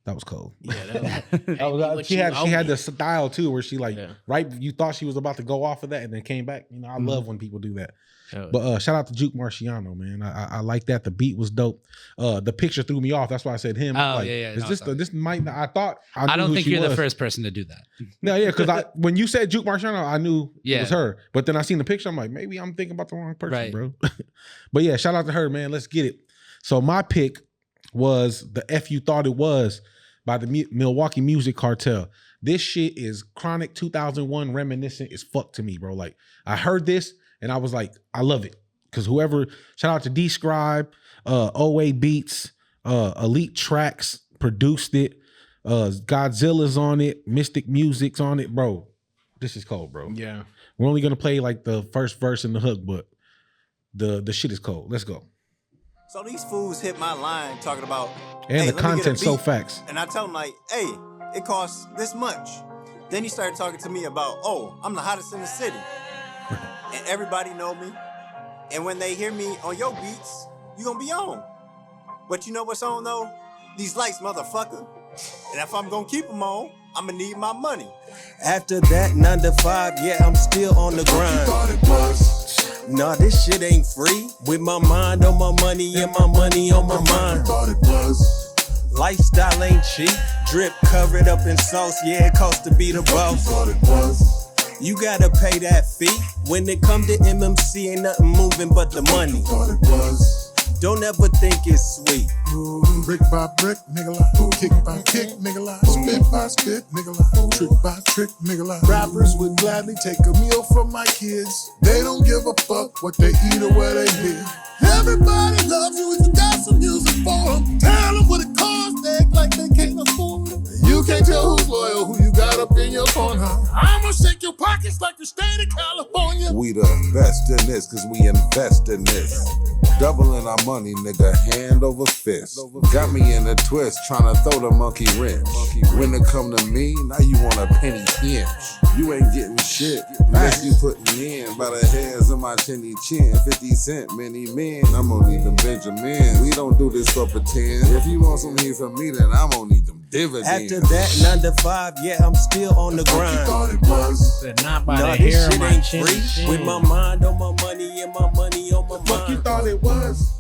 that was cold. Yeah, She had the style too, where she like Yeah. you thought she was about to go off of that and then came back. I love when people do that. Oh, But shout out to Juke Marciano, man. I like that. The beat was dope. The picture threw me off. That's why I said him. Oh, like, yeah. Is No, this sorry. this might? I thought. I I don't knew think who she you're the was. first person to do that. No, yeah, because when you said Juke Marciano, I knew it Yeah. was her. But then I seen the picture. I'm like, maybe I'm thinking about the wrong person, Right. bro. But yeah, shout out to her, man. Let's get it. So my pick was the F You Thought It Was by the Milwaukee Music Cartel. This shit is chronic 2001 reminiscent as fuck to me, bro. Like I heard this and I was like, I love it. Cause shout out to D-Scribe, OA Beats, Elite Tracks produced it. Godzilla's on it, Mystic Music's on it, bro. This is cold, bro. yeah. We're only gonna play like the first verse and the hook, but the shit is cold. Let's go. So these fools hit my line talking about, And hey, the let me get a content so beat. facts. And I tell them like, hey, it costs this much. Then he started talking to me about, oh, I'm the hottest in the city. And everybody know me. And when they hear me on your beats, you gonna be on. But you know what's on though? These lights, motherfucker. And if I'm gonna keep them on, I'm gonna need my money. After that 9 to 5, yeah, I'm still on the grind. Nah, this shit ain't free. With my mind on my money and my money on my mind. Lifestyle ain't cheap. Drip covered up in sauce, yeah, it costs to be the boss. Thought it was. You gotta pay that fee. When it come to MMC, ain't nothing moving but the money. Thought it was. Don't ever think it's sweet. Ooh, brick by brick, nigga lie. Ooh, kick by kick, nigga lie. Spit by spit, nigga lie. Trick by trick, nigga lie. Rappers would gladly take a meal from my kids. They don't give a fuck what they eat or where they live. Everybody loves you if you got some music for them. Tell them what it costs, they act like they can't afford it. You can't tell who's loyal, who you got up in your corner. I'ma shake your pockets like the state of California. We the best in this, cause we invest in this. Doubling our money, nigga, hand over fist. Got me in a twist, tryna throw the monkey wrench. When it come to me, now you want a penny pinch. You ain't getting shit unless you putting in. By the hairs of my chinny chin, 50 cent, many men. I'm gonna need them Benjamins. We don't do this for pretend. If you want some heat from me, then I'm gonna need them dividends. After that, 9 to 5, yeah, I'm still on the grind. Thought it was. Not by Nah, the this hair of shit my ain't chin. free. With my mind on my money and my money on my Fuck you mind. thought it was?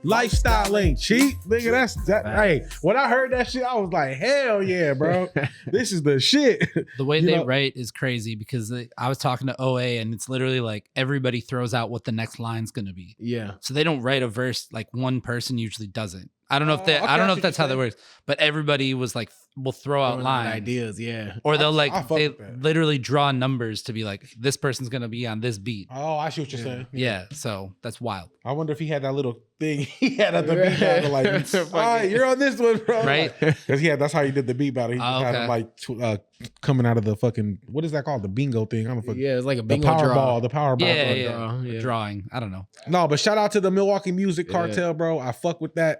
Lifestyle ain't cheap, nigga. That's that. Hey, when I heard that shit, I was like, hell yeah, bro. This is the shit. The way You they know- write is crazy because I was talking to OA and it's literally like everybody throws out what the next line's gonna be. Yeah. So they don't write a verse like one person usually doesn't. I don't know if Oh, that okay, I don't I know see if that's what how that you're works, but everybody was like, will throw out Throwing out lines. ideas, yeah. Or they'll I like fuck they with that. literally draw numbers to be like, this person's gonna be on this beat. Oh, I see what you're saying. Yeah, so that's wild. I wonder if he had that little thing he had at the beat battle, like, Fuck all right, it. you're on this one, bro. Right? Because that's how he did the beat battle. He just Oh, had okay. him like coming out of the fucking, what is that called? The bingo thing. I'm a fucking, Yeah, it's like a the bingo power draw. ball, the power ball. Yeah, draw, yeah. yeah. Drawing. I don't know. No, but shout out to the Milwaukee Music Cartel, bro. I fuck with that.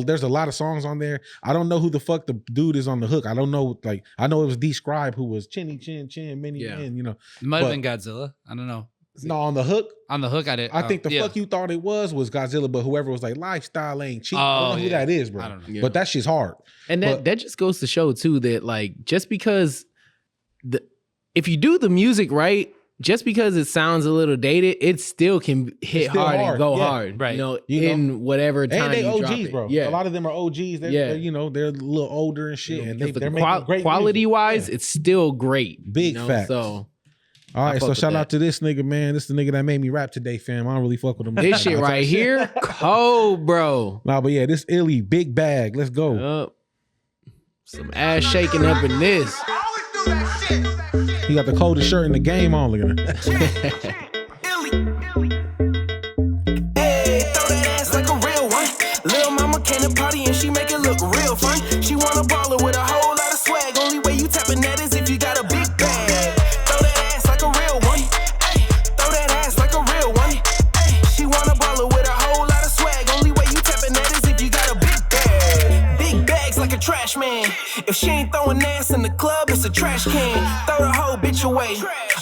There's a lot of songs on there. I don't know who the fuck the dude is on the hook. I don't know. Like, I know it was D-Scribe who was chinny chin chin many Yeah. men. You know, It might have But- been Godzilla. I don't know. no, on the hook. On the hook, I did. I think the yeah. fuck you thought it was Godzilla, but whoever was like lifestyle ain't cheap. I Oh, don't know who yeah. that is, bro. I don't know. Yeah. But that shit's hard. And But- that just goes to show too that like just because if you do the music right, just because it sounds a little dated, it still can hit still hard and hard, go yeah. hard. Right. You know, You know? in whatever time And they you drop OGs, it. bro. Yeah. A lot of them are OGs. They're, Yeah. they're, you know, they're a little older and shit, and Because they're the making great quality music. wise, Yeah. it's still great. Big you know? facts. So All right, fuck so with shout that. out to this nigga, man. This is the nigga that made me rap today, fam. I don't really fuck with him. this shit right here, cold, bro. Nah, but yeah, this illy big bag. Let's go. Up. Some ass shaking up in this. He got the coldest shirt in the game on. Look at him. Hey, throw that ass like a real one. Lil' mama came to party and she make it look real fun. She wanna baller with a whole lot of swag. Only way you tapping that is if you got a big bag. Throw that ass like a real one. Ay, throw that ass like a real one. Ay, she wanna baller with a whole lot of swag. Only way you tapping that is if you got a big bag. Big bags like a trash man. If she ain't throwing ass in the club, it's a trash can. Throw the whole bitch away.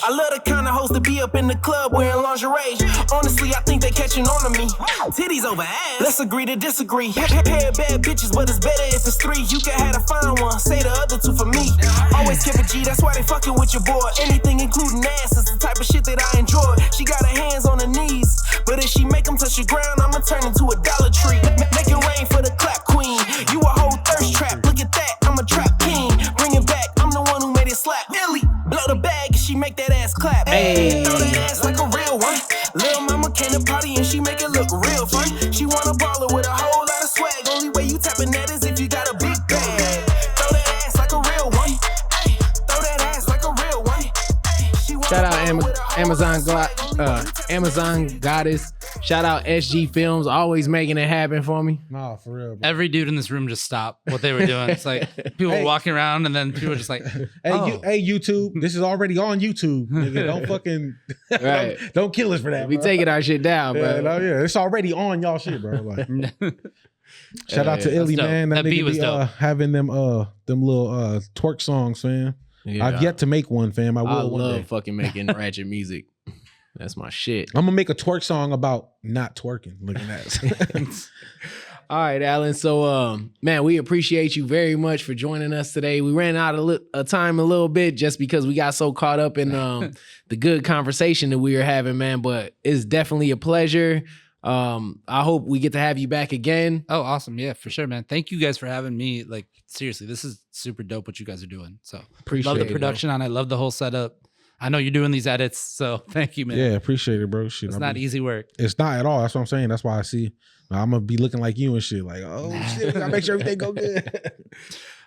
I love the kind of hoes to be up in the club wearing lingerie. Honestly, I think they catching on to me. Titties over ass. Let's agree to disagree. Pair of bad bitches, but it's better if it's three. You can have to find one. Say the other two for me. Always keep a G, that's why they fucking with your boy. Anything including ass is the type of shit that I enjoy. She got her hands on her knees, but if she make them touch the ground, I'ma turn into a Dollar Tree. Make it rain for the clap queen. You a whole thirst trap. Look at that, I'm a trap king. Bring it back, I'm the one who made it slap. Billy, blow the bag and she make that ass clap. Hey, throw that ass like a real one. Lil' mama came to party and she make it look real fun. She wanna baller with a whole lot of swag. Only way you tapping that is if you got a big bag. Throw that ass like a real one. Ay, throw that ass like a real one. Ay, she wanna Shout out baller with a whole Amazon lot of swag. Only way you tapping Amazon Goddess. Shout out SG Films, always making it happen for me. Nah, for real, bro. Every dude in this room just stopped what they were doing. It's like people Hey. walking around and then people were just like, Hey, oh. hey, YouTube. This is already on YouTube. Nigga, don't fucking Right. don't kill us for that. We bro. taking our shit down, Yeah, bro. no, yeah, it's already on y'all shit, bro. Like, shout out to That's Illy, dope. man. That, That beat nigga was be dope. having them little twerk songs, fam. Yeah. I've yet to make one, fam. I will I one love day. fucking making ratchet music. That's my shit. I'm gonna make a twerk song about not twerking. Look at that. All right, Alan. So, man, we appreciate you very much for joining us today. We ran out of time a little bit just because we got so caught up in the good conversation that we were having, man. But it's definitely a pleasure. I hope we get to have you back again. Oh, awesome. Yeah, for sure, man. Thank you guys for having me. Like, seriously, this is super dope what you guys are doing. So Appreciate love the it, production on it. I love the whole setup. I know you're doing these edits, so thank you, man. Yeah, appreciate it, bro. Shit, It's not easy work. It's not at all. That's what I'm saying. That's why I see I'm gonna be looking like you and shit. Like, oh shit, we gotta make sure everything go good.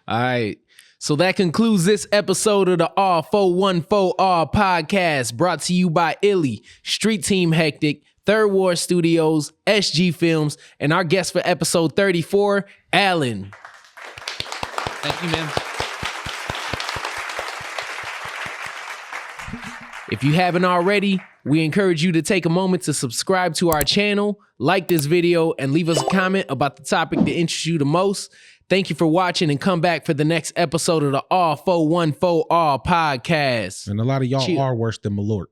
All right. So that concludes this episode of the R414R podcast, brought to you by Illy, StreetTeam Hektik, Third Ward Studios, SG Films, and our guest for episode 34, Alan. Thank you, man. If you haven't already, we encourage you to take a moment to subscribe to our channel, like this video, and leave us a comment about the topic that interests you the most. Thank you for watching, and come back for the next episode of the R414R podcast. And a lot of y'all Chill. are worse than Malort.